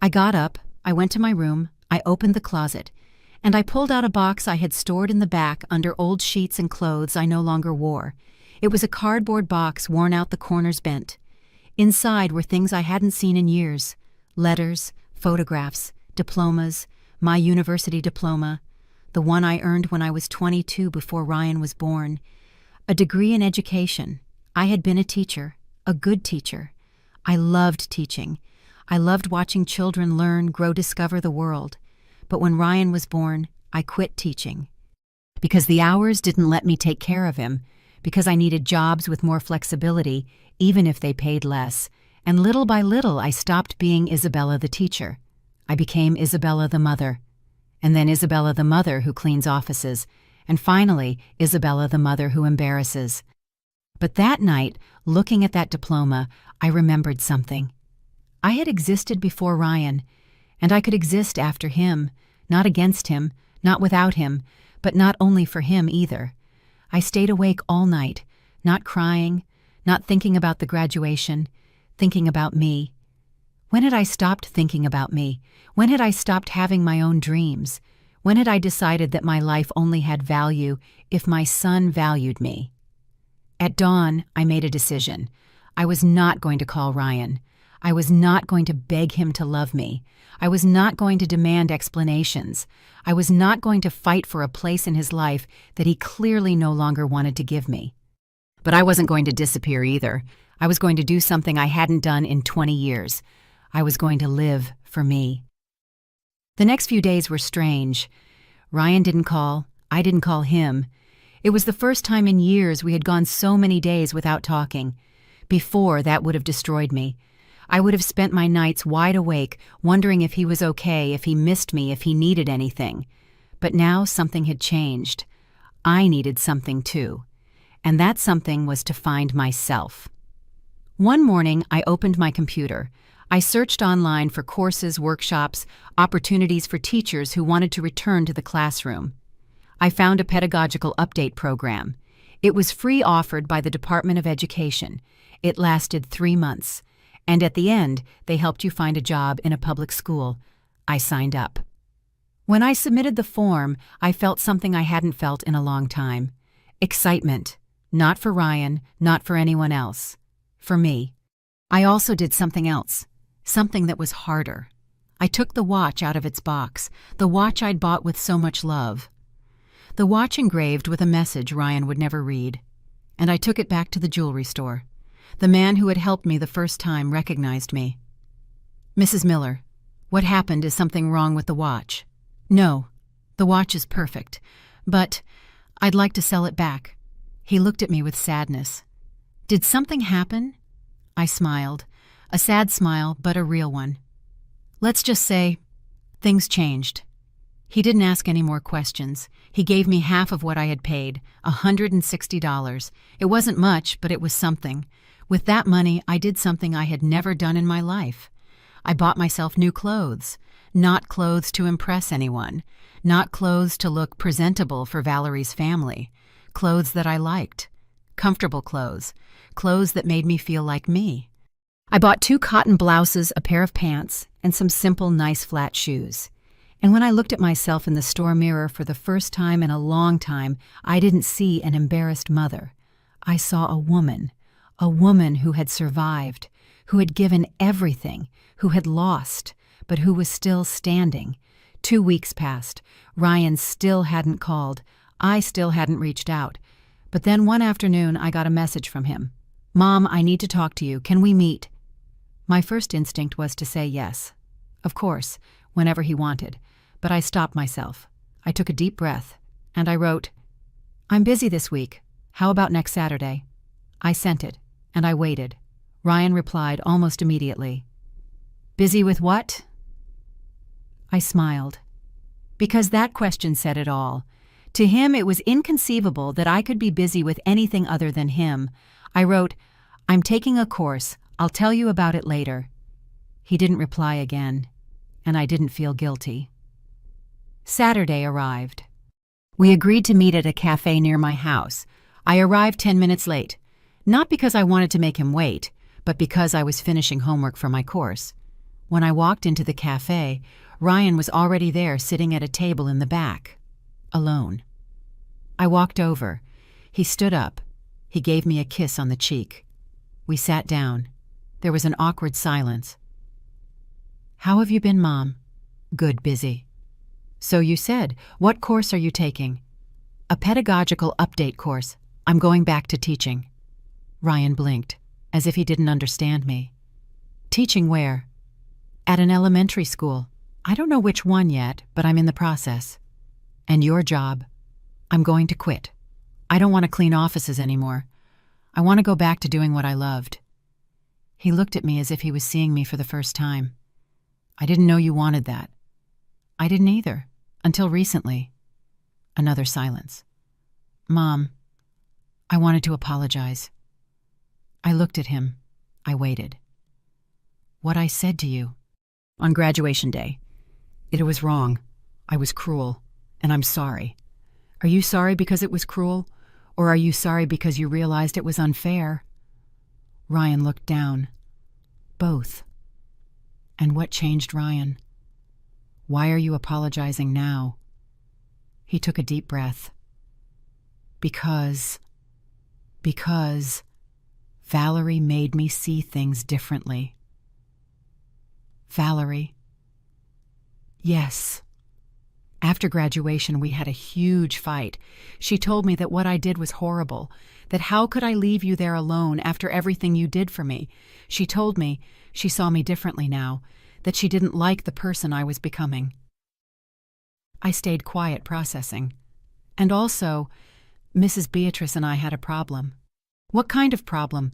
I got up, I went to my room, I opened the closet, and I pulled out a box I had stored in the back under old sheets and clothes I no longer wore. It was a cardboard box worn out, the corners bent. Inside were things I hadn't seen in years: letters, photographs, diplomas, my university diploma, the one I earned when I was 22 before Ryan was born, a degree in education. I had been a teacher, a good teacher. I loved teaching. I loved watching children learn, grow, discover the world. But when Ryan was born, I quit teaching. Because the hours didn't let me take care of him, because I needed jobs with more flexibility, even if they paid less, and little by little I stopped being Isabella the teacher. I became Isabella the mother, and then Isabella the mother who cleans offices, and finally Isabella the mother who embarrasses. But that night, looking at that diploma, I remembered something. I had existed before Ryan, and I could exist after him, not against him, not without him, but not only for him either. I stayed awake all night, not crying, not thinking about the graduation, thinking about me. When had I stopped thinking about me? When had I stopped having my own dreams? When had I decided that my life only had value if my son valued me? At dawn, I made a decision. I was not going to call Ryan. I was not going to beg him to love me. I was not going to demand explanations. I was not going to fight for a place in his life that he clearly no longer wanted to give me. But I wasn't going to disappear either. I was going to do something I hadn't done in 20 years. I was going to live for me. The next few days were strange. Ryan didn't call. I didn't call him. It was the first time in years we had gone so many days without talking. Before, that would have destroyed me. I would have spent my nights wide awake, wondering if he was okay, if he missed me, if he needed anything. But now something had changed. I needed something too. And that something was to find myself. One morning, I opened my computer. I searched online for courses, workshops, opportunities for teachers who wanted to return to the classroom. I found a pedagogical update program. It was free, offered by the Department of Education. It lasted 3 months. And at the end, they helped you find a job in a public school. I signed up. When I submitted the form, I felt something I hadn't felt in a long time. Excitement. Not for Ryan, not for anyone else. For me. I also did something else. Something that was harder. I took the watch out of its box, the watch I'd bought with so much love. The watch engraved with a message Ryan would never read. And I took it back to the jewelry store. The man who had helped me the first time recognized me. "Mrs. Miller, what happened? Is something wrong with the watch?" "No, the watch is perfect, but I'd like to sell it back." He looked at me with sadness. "Did something happen?" I smiled, a sad smile, but a real one. "Let's just say, things changed." He didn't ask any more questions. He gave me half of what I had paid, $160. It wasn't much, but it was something. With that money, I did something I had never done in my life. I bought myself new clothes. Not clothes to impress anyone. Not clothes to look presentable for Valerie's family. Clothes that I liked. Comfortable clothes. Clothes that made me feel like me. I bought 2 cotton blouses, a pair of pants, and some simple, nice flat shoes. And when I looked at myself in the store mirror for the first time in a long time, I didn't see an embarrassed mother. I saw a woman who had survived, who had given everything, who had lost, but who was still standing. 2 weeks passed. Ryan still hadn't called. I still hadn't reached out. But then one afternoon I got a message from him. "Mom, I need to talk to you. Can we meet?" My first instinct was to say yes. Of course, whenever he wanted. But I stopped myself. I took a deep breath, and I wrote, "I'm busy this week. How about next Saturday?" I sent it, and I waited. Ryan replied almost immediately. "Busy with what?" I smiled. Because that question said it all. To him, it was inconceivable that I could be busy with anything other than him. I wrote, "I'm taking a course. I'll tell you about it later." He didn't reply again, and I didn't feel guilty. Saturday arrived. We agreed to meet at a cafe near my house. I arrived 10 minutes late, not because I wanted to make him wait, but because I was finishing homework for my course. When I walked into the cafe, Ryan was already there sitting at a table in the back, alone. I walked over. He stood up. He gave me a kiss on the cheek. We sat down. There was an awkward silence. "How have you been, Mom?" "Good, busy." "So you said. What course are you taking?" "A pedagogical update course. I'm going back to teaching." Ryan blinked, as if he didn't understand me. "Teaching where?" "At an elementary school. I don't know which one yet, but I'm in the process." "And your job?" "I'm going to quit. I don't want to clean offices anymore. I want to go back to doing what I loved." He looked at me as if he was seeing me for the first time. "I didn't know you wanted that." "I didn't either, until recently." Another silence. "Mom, I wanted to apologize." I looked at him. I waited. "What I said to you on graduation day. It was wrong. I was cruel, and I'm sorry. Are you sorry because it was cruel, or are you sorry because you realized it was unfair?" Ryan looked down. "Both." "And what changed Ryan? Why are you apologizing now?" He took a deep breath. Because Valerie made me see things differently." "Valerie?" "Yes. After graduation, we had a huge fight. She told me that what I did was horrible, that how could I leave you there alone after everything you did for me? She told me she saw me differently now, that she didn't like the person I was becoming." I stayed quiet, processing. "And also, Mrs. Beatrice and I had a problem." "What kind of problem?"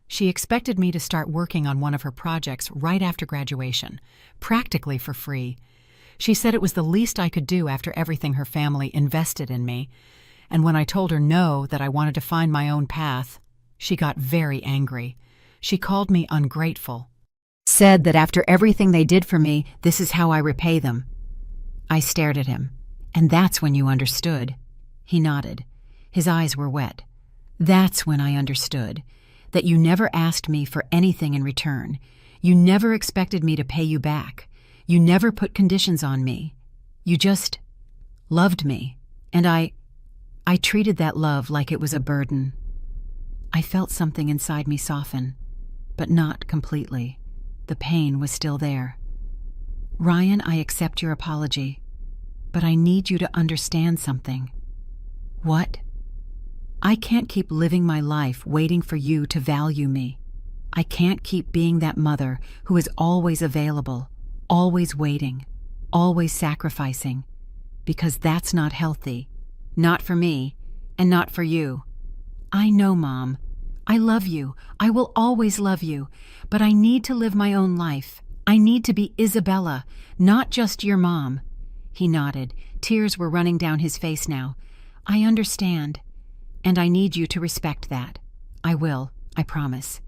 "She expected me to start working on one of her projects right after graduation, practically for free. She said it was the least I could do after everything her family invested in me. And when I told her no, that I wanted to find my own path, she got very angry. She called me ungrateful. Said that after everything they did for me, this is how I repay them." I stared at him. "And that's when you understood." He nodded. His eyes were wet. "That's when I understood. That you never asked me for anything in return. You never expected me to pay you back. You never put conditions on me. You just loved me. And I treated that love like it was a burden." I felt something inside me soften, but not completely. The pain was still there. "Ryan, I accept your apology, but I need you to understand something." "What?" "I can't keep living my life waiting for you to value me. I can't keep being that mother who is always available, always waiting, always sacrificing, because that's not healthy. Not for me, and not for you. I know, Mom. I love you. I will always love you. But I need to live my own life. I need to be Isabella, not just your mom. He nodded. Tears were running down his face now. I understand. And I need you to respect that. I will, I promise.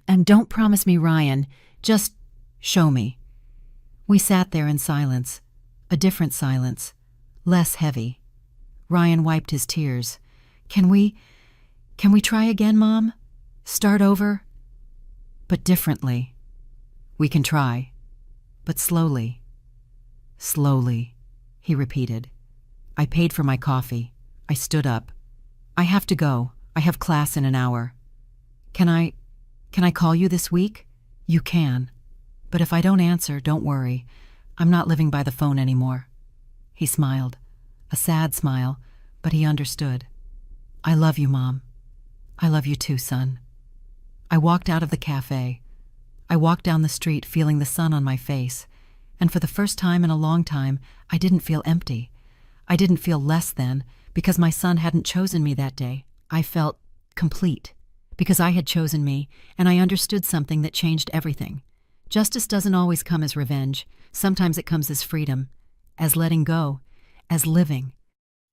And don't promise me, Ryan. Just show me. We sat there in silence. A different silence. Less heavy. Ryan wiped his tears. Can we try again, Mom? Start over? But differently. We can try. But slowly. Slowly, he repeated. I paid for my coffee. I stood up. I have to go. I have class in an hour. Can I call you this week? You can. But if I don't answer, don't worry. I'm not living by the phone anymore. He smiled. A sad smile, but he understood. I love you, Mom. I love you too, son. I walked out of the cafe. I walked down the street feeling the sun on my face, and for the first time in a long time, I didn't feel empty. I didn't feel less than because my son hadn't chosen me that day. I felt complete because I had chosen me, and I understood something that changed everything. Justice doesn't always come as revenge. Sometimes it comes as freedom, as letting go, as living,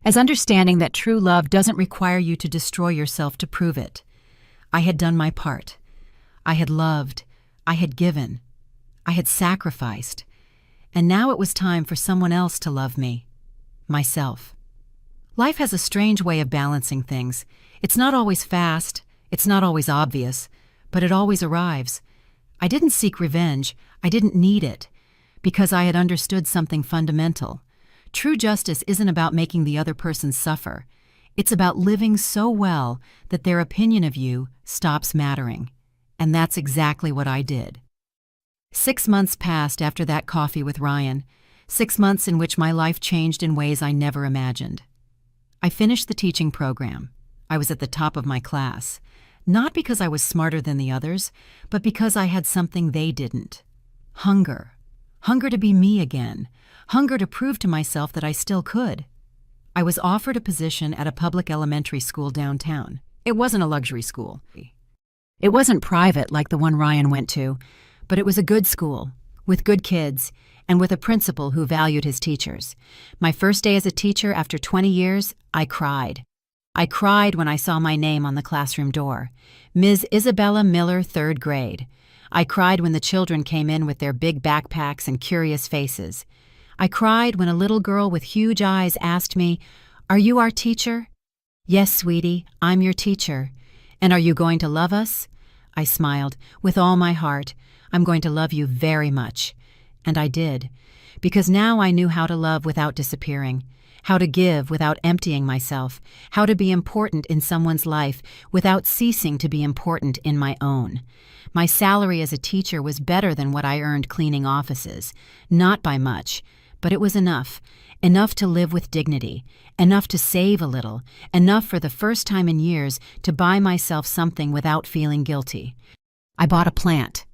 as understanding that true love doesn't require you to destroy yourself to prove it. I had done my part. I had loved. I had given. I had sacrificed. And now it was time for someone else to love me. Myself. Life has a strange way of balancing things. It's not always fast. It's not always obvious. But it always arrives. I didn't seek revenge. I didn't need it. Because I had understood something fundamental. True justice isn't about making the other person suffer. It's about living so well that their opinion of you stops mattering. And that's exactly what I did. 6 months passed after that coffee with Ryan. 6 months in which my life changed in ways I never imagined. I finished the teaching program. I was at the top of my class. Not because I was smarter than the others, but because I had something they didn't. Hunger. Hunger to be me again. Hunger to prove to myself that I still could. I was offered a position at a public elementary school downtown. It wasn't a luxury school. It wasn't private like the one Ryan went to, but it was a good school, with good kids, and with a principal who valued his teachers. My first day as a teacher after 20 years, I cried. I cried when I saw my name on the classroom door. Ms. Isabella Miller, 3rd grade. I cried when the children came in with their big backpacks and curious faces. I cried when a little girl with huge eyes asked me, "Are you our teacher?" "Yes, sweetie, I'm your teacher." "And are you going to love us?" I smiled. "With all my heart. I'm going to love you very much." And I did, because now I knew how to love without disappearing, how to give without emptying myself, how to be important in someone's life without ceasing to be important in my own. My salary as a teacher was better than what I earned cleaning offices, not by much, but it was enough to live with dignity, enough to save a little, enough for the first time in years to buy myself something without feeling guilty. I bought a plant,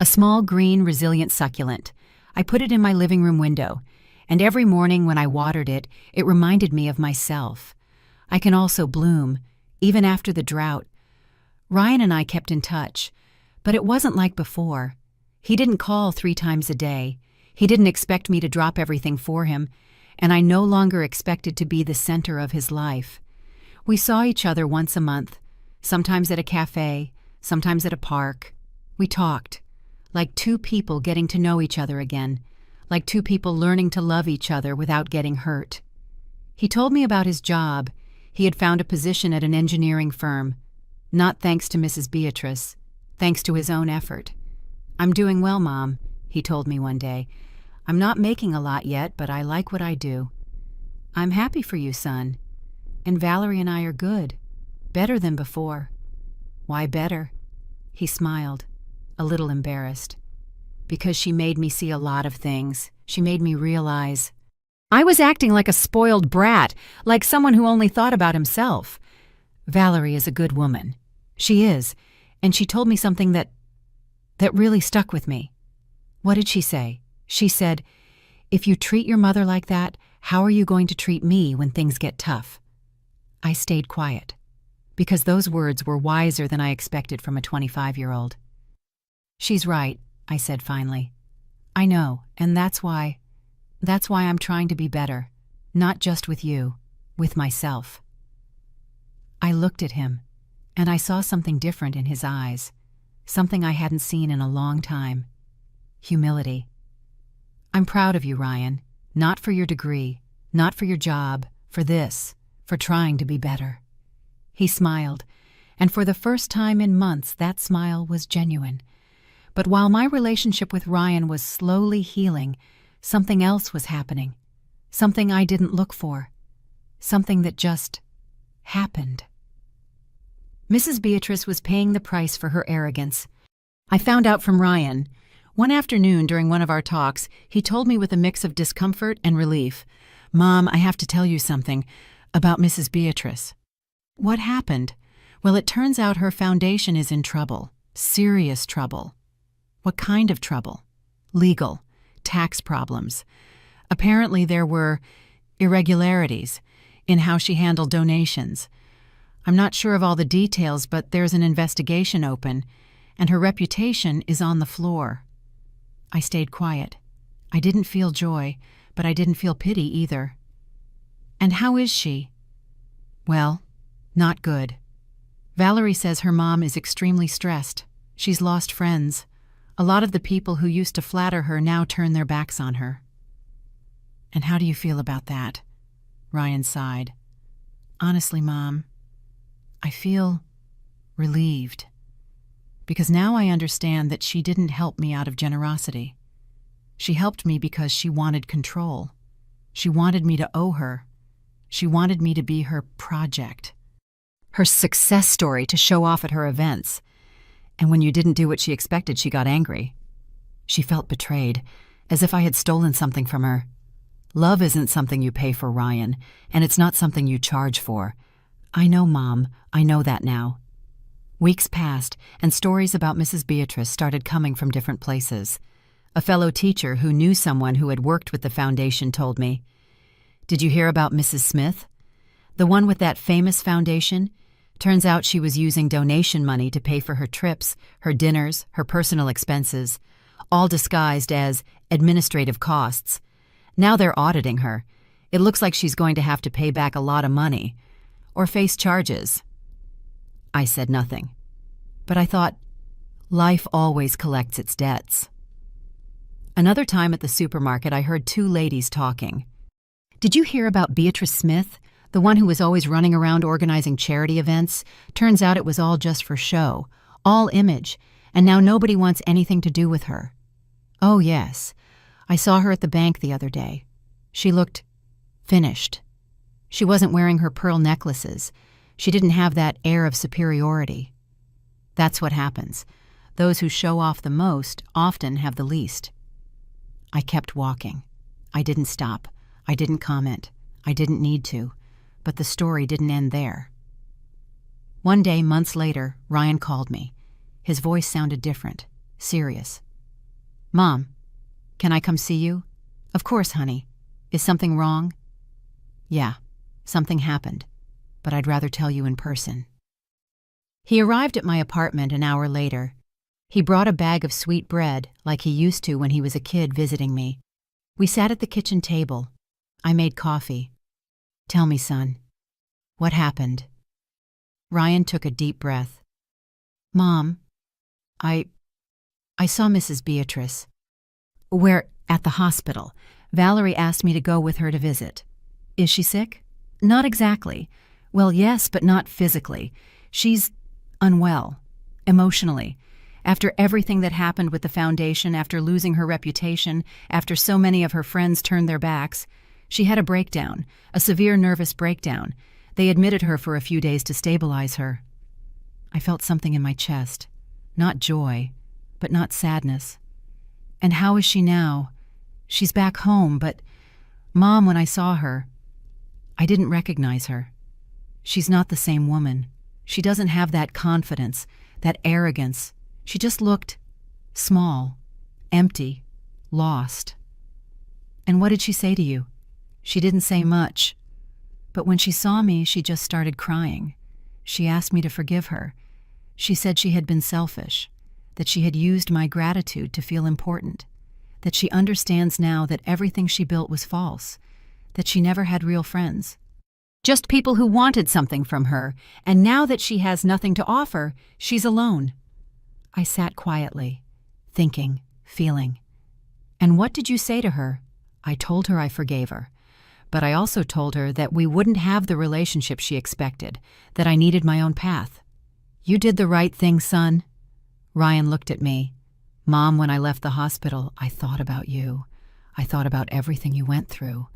a small green resilient succulent. I put it in my living room window, and every morning when I watered it, it reminded me of myself. I can also bloom, even after the drought. Ryan and I kept in touch, but it wasn't like before. He didn't call 3 times a day. He didn't expect me to drop everything for him, and I no longer expected to be the center of his life. We saw each other once a month, sometimes at a cafe, sometimes at a park. We talked, like 2 people getting to know each other again, like 2 people learning to love each other without getting hurt. He told me about his job. He had found a position at an engineering firm, not thanks to Mrs. Beatrice, thanks to his own effort. "I'm doing well, Mom," he told me one day. "I'm not making a lot yet, but I like what I do." "I'm happy for you, son. And Valerie and I are good. Better than before." "Why better?" He smiled, a little embarrassed. "Because she made me see a lot of things. She made me realize I was acting like a spoiled brat, like someone who only thought about himself. Valerie is a good woman. She is, and she told me something that really stuck with me." "What did she say?" She said, "If you treat your mother like that, how are you going to treat me when things get tough?" I stayed quiet, because those words were wiser than I expected from a 25-year-old. "She's right," I said finally. "I know, and that's why That's why I'm trying to be better, not just with you, with myself." I looked at him, and I saw something different in his eyes, something I hadn't seen in a long time. Humility. "I'm proud of you, Ryan, not for your degree, not for your job, for this, for trying to be better." He smiled, and for the first time in months that smile was genuine. But while my relationship with Ryan was slowly healing, something else was happening, something I didn't look for, something that just happened. Mrs. Beatrice was paying the price for her arrogance. I found out from Ryan. One afternoon during one of our talks, he told me with a mix of discomfort and relief, "Mom, I have to tell you something about Mrs. Beatrice." "What happened?" "Well, it turns out her foundation is in trouble, serious trouble." "What kind of trouble?" "Legal, tax problems. Apparently there were irregularities in how she handled donations. I'm not sure of all the details, but there's an investigation open, and her reputation is on the floor." I stayed quiet. I didn't feel joy, but I didn't feel pity either. "And how is she?" "Well, not good. Valerie says her mom is extremely stressed. She's lost friends. A lot of the people who used to flatter her now turn their backs on her." "And how do you feel about that?" Ryan sighed. "Honestly, Mom, I feel relieved. Because now I understand that she didn't help me out of generosity. She helped me because she wanted control. She wanted me to owe her. She wanted me to be her project, her success story to show off at her events. And when you didn't do what she expected, she got angry. She felt betrayed, as if I had stolen something from her. Love isn't something you pay for, Ryan, and it's not something you charge for. I know, Mom, I know that now." Weeks passed, and stories about Mrs. Beatrice started coming from different places. A fellow teacher who knew someone who had worked with the foundation told me, "Did you hear about Mrs. Smith? The one with that famous foundation? Turns out she was using donation money to pay for her trips, her dinners, her personal expenses, all disguised as administrative costs. Now they're auditing her. It looks like she's going to have to pay back a lot of money, or face charges." I said nothing, but I thought, life always collects its debts. Another time at the supermarket, I heard two ladies talking. "Did you hear about Beatrice Smith, the one who was always running around organizing charity events? Turns out it was all just for show, all image, and now nobody wants anything to do with her." "Oh, yes. I saw her at the bank the other day. She looked finished. She wasn't wearing her pearl necklaces. She didn't have that air of superiority." That's what happens. Those who show off the most often have the least. I kept walking. I didn't stop. I didn't comment. I didn't need to. But the story didn't end there. One day, months later, Ryan called me. His voice sounded different, serious. "Mom, can I come see you?" "Of course, honey. Is something wrong?" "Yeah, something happened, but I'd rather tell you in person." He arrived at my apartment an hour later. He brought a bag of sweet bread like he used to when he was a kid visiting me. We sat at the kitchen table. I made coffee. "Tell me, son, what happened?" Ryan took a deep breath. "Mom, I saw Mrs. Beatrice. We're at the hospital. Valerie asked me to go with her to visit." "Is she sick?" "Not exactly. Well, yes, but not physically. She's unwell, emotionally. After everything that happened with the foundation, after losing her reputation, after so many of her friends turned their backs, she had a breakdown, a severe nervous breakdown. They admitted her for a few days to stabilize her." I felt something in my chest. Not joy, but not sadness. "And how is she now?" "She's back home, but, Mom, when I saw her, I didn't recognize her. She's not the same woman. She doesn't have that confidence, that arrogance. She just looked small, empty, lost." "And what did she say to you?" "She didn't say much. But when she saw me, she just started crying. She asked me to forgive her. She said she had been selfish, that she had used my gratitude to feel important, that she understands now that everything she built was false, that she never had real friends. Just people who wanted something from her, and now that she has nothing to offer, she's alone. I sat quietly, thinking, feeling. And what did you say to her? I told her I forgave her. But I also told her that we wouldn't have the relationship she expected, that I needed my own path. You did the right thing, son. Ryan looked at me. Mom, when I left the hospital, I thought about you. I thought about everything you went through,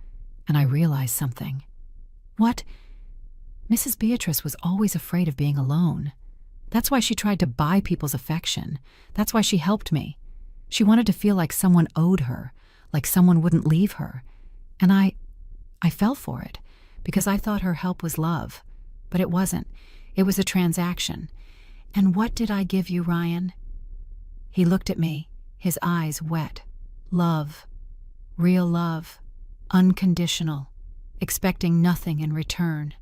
and I realized something. What? Mrs. Beatrice was always afraid of being alone. That's why she tried to buy people's affection. That's why she helped me. She wanted to feel like someone owed her, like someone wouldn't leave her. And I fell for it, because I thought her help was love. But it wasn't. It was a transaction. And what did I give you, Ryan? He looked at me, his eyes wet. Love. Real love. Unconditional. Expecting nothing in return.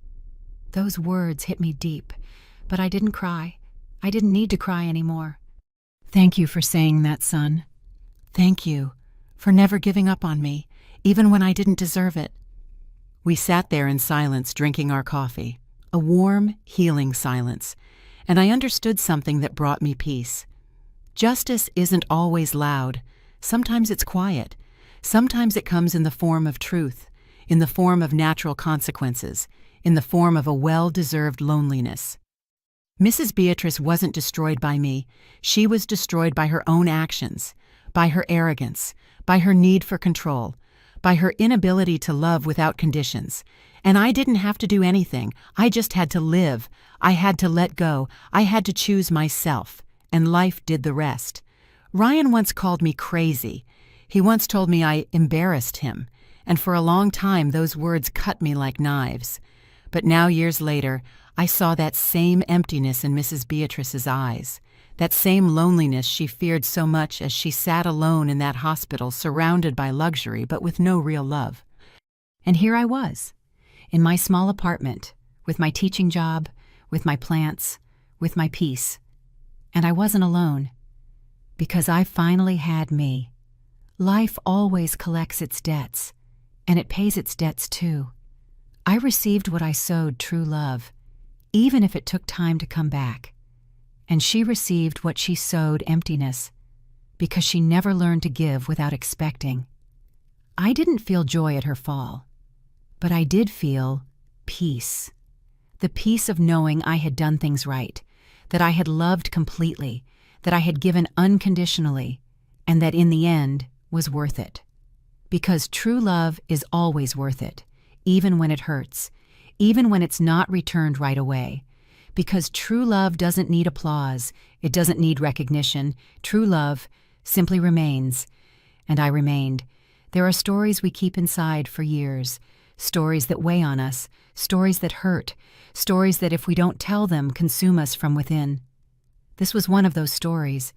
Those words hit me deep, but I didn't cry. I didn't need to cry anymore. Thank you for saying that, son. Thank you for never giving up on me, even when I didn't deserve it. We sat there in silence drinking our coffee, a warm, healing silence, and I understood something that brought me peace. Justice isn't always loud. Sometimes it's quiet. Sometimes it comes in the form of truth, in the form of natural consequences, in the form of a well-deserved loneliness. Mrs. Beatrice wasn't destroyed by me. She was destroyed by her own actions, by her arrogance, by her need for control, by her inability to love without conditions. And I didn't have to do anything. I just had to live. I had to let go. I had to choose myself. And life did the rest. Ryan once called me crazy. He once told me I embarrassed him. And for a long time, those words cut me like knives. But now, years later, I saw that same emptiness in Mrs. Beatrice's eyes, that same loneliness she feared so much as she sat alone in that hospital surrounded by luxury but with no real love. And here I was, in my small apartment, with my teaching job, with my plants, with my peace. And I wasn't alone, because I finally had me. Life always collects its debts, and it pays its debts too. I received what I sowed, true love, even if it took time to come back. And she received what she sowed, emptiness, because she never learned to give without expecting. I didn't feel joy at her fall, but I did feel peace. The peace of knowing I had done things right, that I had loved completely, that I had given unconditionally, and that in the end was worth it. Because true love is always worth it, even when it hurts, even when it's not returned right away. Because true love doesn't need applause, it doesn't need recognition. True love simply remains. And I remained. There are stories we keep inside for years, stories that weigh on us, stories that hurt, stories that if we don't tell them, consume us from within. This was one of those stories.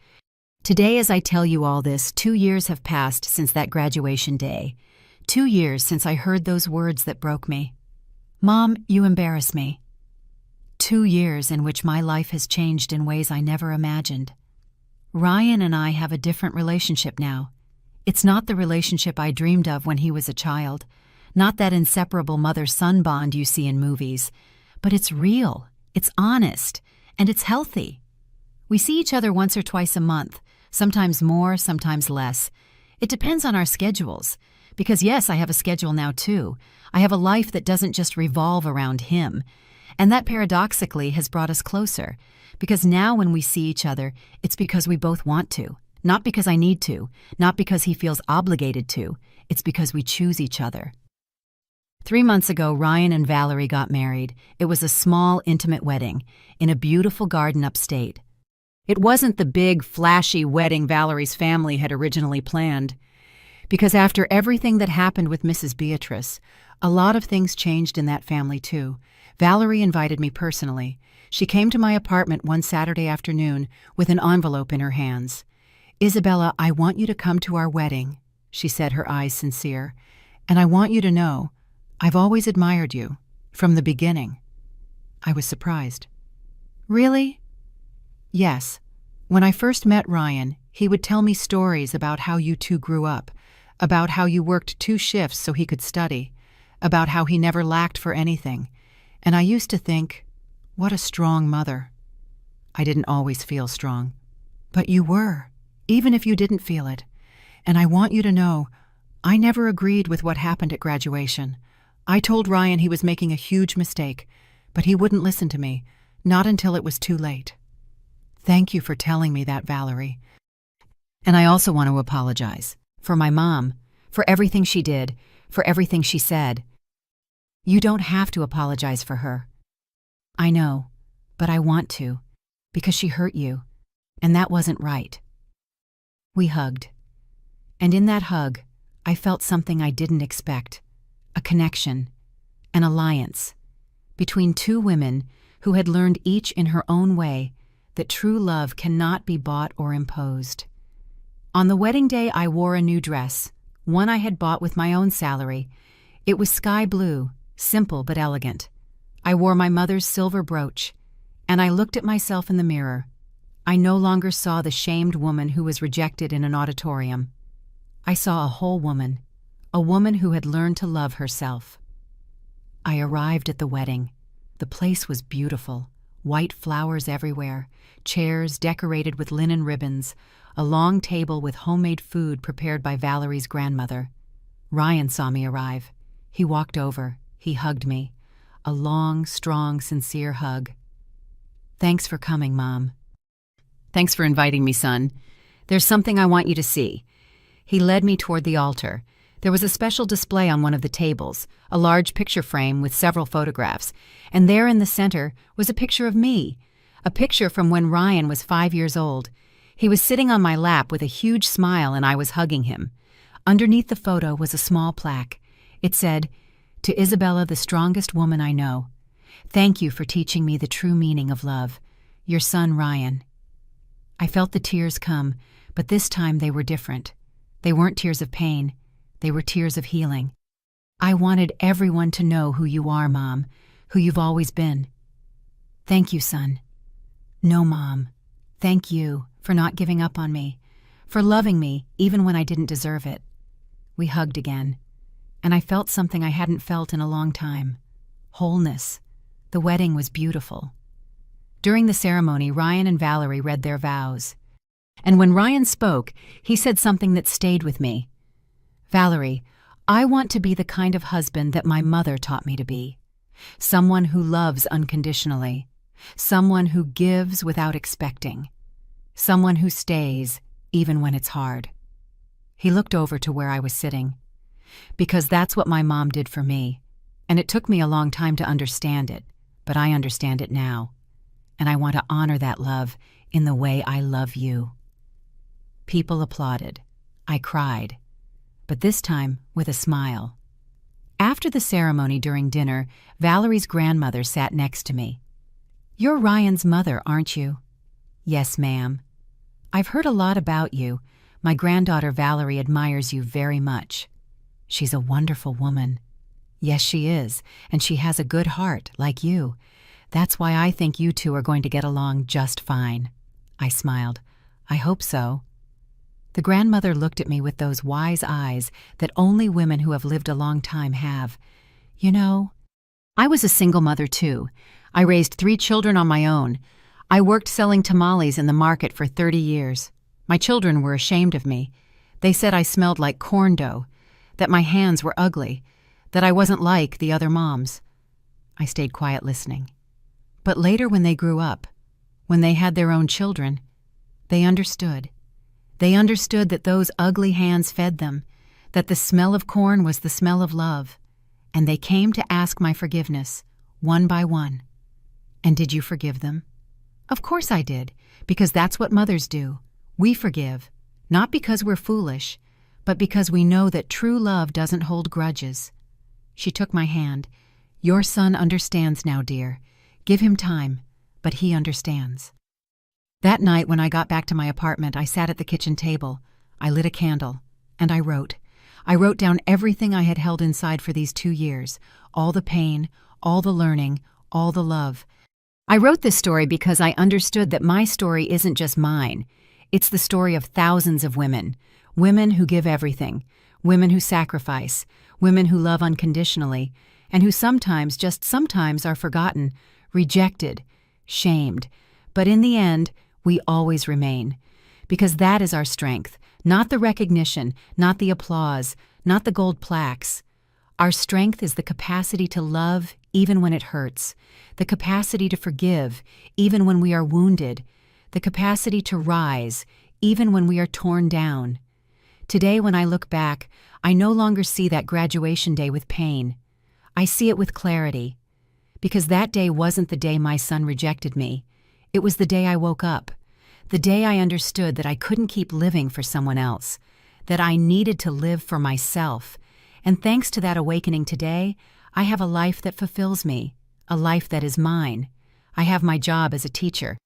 Today, as I tell you all this, 2 years have passed since that graduation day. 2 years since I heard those words that broke me. Mom, you embarrass me. 2 years in which my life has changed in ways I never imagined. Ryan and I have a different relationship now. It's not the relationship I dreamed of when he was a child, not that inseparable mother-son bond you see in movies, but it's real, it's honest, and it's healthy. We see each other once or twice a month, sometimes more, sometimes less. It depends on our schedules, because yes, I have a schedule now too. I have a life that doesn't just revolve around him. And that paradoxically has brought us closer, because now when we see each other, it's because we both want to, not because I need to, not because he feels obligated to. It's because we choose each other. 3 months ago, Ryan and Valerie got married. It was a small, intimate wedding in a beautiful garden upstate. It wasn't the big, flashy wedding Valerie's family had originally planned, because after everything that happened with Mrs. Beatrice, a lot of things changed in that family too. Valerie invited me personally. She came to my apartment one Saturday afternoon with an envelope in her hands. "Isabella, I want you to come to our wedding," she said, her eyes sincere. "And I want you to know, I've always admired you, from the beginning." I was surprised. "Really?" "Yes. When I first met Ryan, He would tell me stories about how you two grew up, about how you worked 2 shifts so he could study, about how he never lacked for anything. And I used to think, what a strong mother. I didn't always feel strong. But you were, even if you didn't feel it. And I want you to know, I never agreed with what happened at graduation. I told Ryan he was making a huge mistake, but he wouldn't listen to me, not until it was too late. Thank you for telling me that, Valerie. And I also want to apologize for my mom, for everything she did, for everything she said. You don't have to apologize for her. I know, but I want to, because she hurt you, and that wasn't right. We hugged. And in that hug, I felt something I didn't expect, a connection, an alliance, between 2 women who had learned each in her own way that true love cannot be bought or imposed. On the wedding day, I wore a new dress, one I had bought with my own salary. It was sky blue, simple but elegant. I wore my mother's silver brooch, and I looked at myself in the mirror. I no longer saw the shamed woman who was rejected in an auditorium. I saw a whole woman, a woman who had learned to love herself. I arrived at the wedding. The place was beautiful, white flowers everywhere, chairs decorated with linen ribbons, a long table with homemade food prepared by Valerie's grandmother. Ryan saw me arrive. He walked over. He hugged me. A long, strong, sincere hug. Thanks for coming, Mom. Thanks for inviting me, son. There's something I want you to see. He led me toward the altar. There was a special display on one of the tables, a large picture frame with several photographs, and there in the center was a picture of me, a picture from when Ryan was 5 years old. He was sitting on my lap with a huge smile and I was hugging him. Underneath the photo was a small plaque. It said, "To Isabella, the strongest woman I know. Thank you for teaching me the true meaning of love. Your son, Ryan." I felt the tears come, but this time they were different. They weren't tears of pain. They were tears of healing. I wanted everyone to know who you are, Mom, who you've always been. Thank you, son. No, Mom. Thank you for not giving up on me, for loving me even when I didn't deserve it. We hugged again, and I felt something I hadn't felt in a long time. Wholeness. The wedding was beautiful. During the ceremony, Ryan and Valerie read their vows. And when Ryan spoke, he said something that stayed with me. Valerie, I want to be the kind of husband that my mother taught me to be. Someone who loves unconditionally. Someone who gives without expecting. Someone who stays even when it's hard. He looked over to where I was sitting. Because that's what my mom did for me. And it took me a long time to understand it, but I understand it now. And I want to honor that love in the way I love you. People applauded. I cried. But this time with a smile. After the ceremony during dinner, Valerie's grandmother sat next to me. You're Ryan's mother, aren't you? Yes, ma'am. I've heard a lot about you. My granddaughter Valerie admires you very much. She's a wonderful woman. Yes, she is, and she has a good heart, like you. That's why I think you two are going to get along just fine. I smiled. I hope so. The grandmother looked at me with those wise eyes that only women who have lived a long time have. You know, I was a single mother too. I raised 3 children on my own. I worked selling tamales in the market for 30 years. My children were ashamed of me. They said I smelled like corn dough, that my hands were ugly, that I wasn't like the other moms. I stayed quiet listening. But later when they grew up, when they had their own children, they understood. They understood that those ugly hands fed them, that the smell of corn was the smell of love, and they came to ask my forgiveness, one by one. And did you forgive them? Of course I did, because that's what mothers do. We forgive, not because we're foolish, but because we know that true love doesn't hold grudges. She took my hand. Your son understands now, dear. Give him time, but he understands. That night when I got back to my apartment, I sat at the kitchen table. I lit a candle, and I wrote. I wrote down everything I had held inside for these 2 years, all the pain, all the learning, all the love. I wrote this story because I understood that my story isn't just mine. It's the story of thousands of women, women who give everything, women who sacrifice, women who love unconditionally, and who sometimes, just sometimes, are forgotten, rejected, shamed. But in the end, we always remain. Because that is our strength, not the recognition, not the applause, not the gold plaques. Our strength is the capacity to love even when it hurts, the capacity to forgive even when we are wounded, the capacity to rise even when we are torn down. Today, when I look back, I no longer see that graduation day with pain. I see it with clarity. Because that day wasn't the day my son rejected me. It was the day I woke up. The day I understood that I couldn't keep living for someone else, that I needed to live for myself. And thanks to that awakening today, I have a life that fulfills me, a life that is mine. I have my job as a teacher.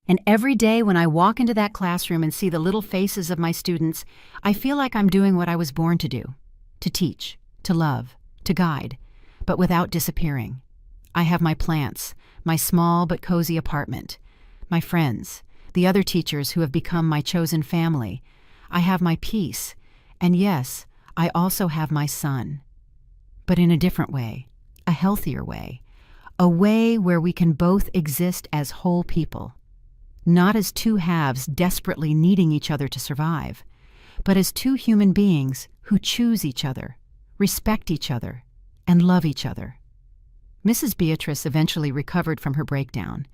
And every day when I walk into that classroom and see the little faces of my students, I feel like I'm doing what I was born to do, to teach, to love, to guide, but without disappearing. I have my plants, my small but cozy apartment, my friends, the other teachers who have become my chosen family. I have my peace, and yes, I also have my son. But in a different way, a healthier way, a way where we can both exist as whole people. Not as two halves desperately needing each other to survive, but as two human beings who choose each other, respect each other, and love each other. Mrs. Beatrice eventually recovered from her breakdown,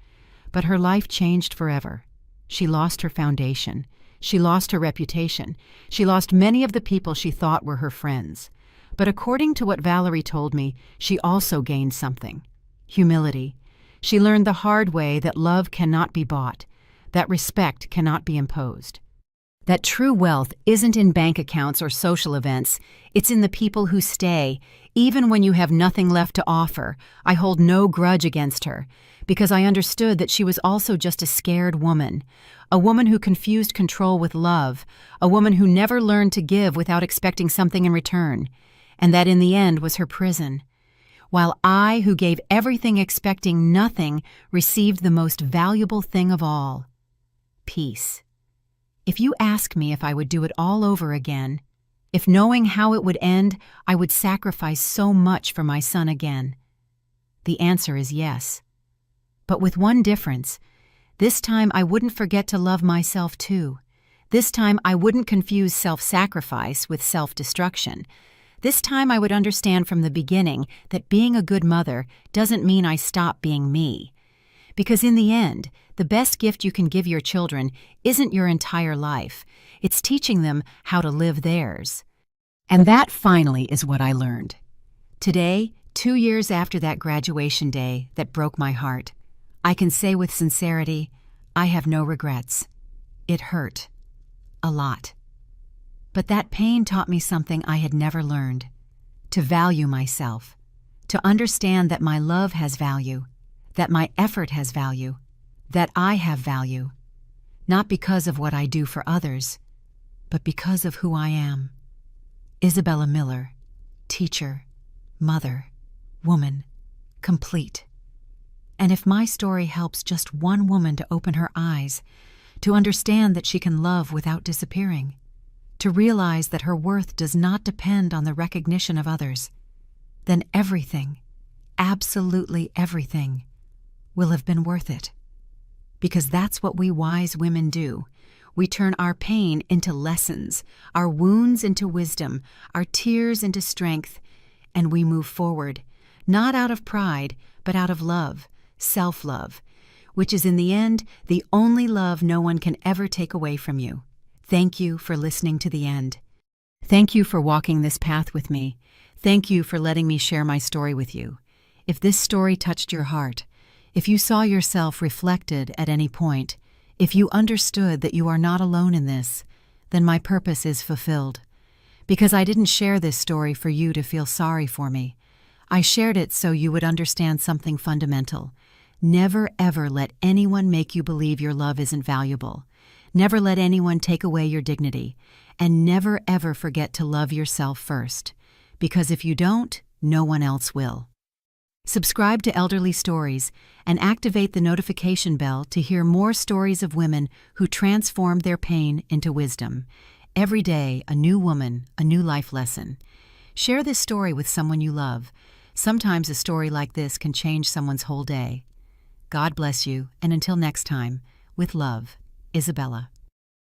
but her life changed forever. She lost her foundation. She lost her reputation. She lost many of the people she thought were her friends. But according to what Valerie told me, she also gained something: humility. She learned the hard way that love cannot be bought, that respect cannot be imposed, that true wealth isn't in bank accounts or social events, it's in the people who stay, even when you have nothing left to offer. I hold no grudge against her, because I understood that she was also just a scared woman, a woman who confused control with love, a woman who never learned to give without expecting something in return, and that in the end was her prison. While I, who gave everything expecting nothing, received the most valuable thing of all: peace. If you ask me if I would do it all over again, if knowing how it would end, I would sacrifice so much for my son again, the answer is yes. But with one difference: this time I wouldn't forget to love myself too. This time I wouldn't confuse self-sacrifice with self-destruction. This time I would understand from the beginning that being a good mother doesn't mean I stop being me. Because in the end, the best gift you can give your children isn't your entire life. It's teaching them how to live theirs. And that finally is what I learned. Today, 2 years after that graduation day that broke my heart, I can say with sincerity, I have no regrets. It hurt. A lot. But that pain taught me something I had never learned: to value myself, to understand that my love has value, that my effort has value, that I have value, not because of what I do for others, but because of who I am. Isabella Miller, teacher, mother, woman, complete. And if my story helps just one woman to open her eyes, to understand that she can love without disappearing, to realize that her worth does not depend on the recognition of others, then everything, absolutely everything, will have been worth it. Because that's what we wise women do. We turn our pain into lessons, our wounds into wisdom, our tears into strength, and we move forward, not out of pride, but out of love, self-love, which is in the end the only love no one can ever take away from you. Thank you for listening to the end. Thank you for walking this path with me. Thank you for letting me share my story with you. If this story touched your heart, if you saw yourself reflected at any point, if you understood that you are not alone in this, then my purpose is fulfilled. Because I didn't share this story for you to feel sorry for me. I shared it so you would understand something fundamental. Never ever let anyone make you believe your love isn't valuable. Never let anyone take away your dignity. And never ever forget to love yourself first. Because if you don't, no one else will. Subscribe to Elderly Stories and activate the notification bell to hear more stories of women who transformed their pain into wisdom. Every day, a new woman, a new life lesson. Share this story with someone you love. Sometimes a story like this can change someone's whole day. God bless you, and until next time, with love, Isabella.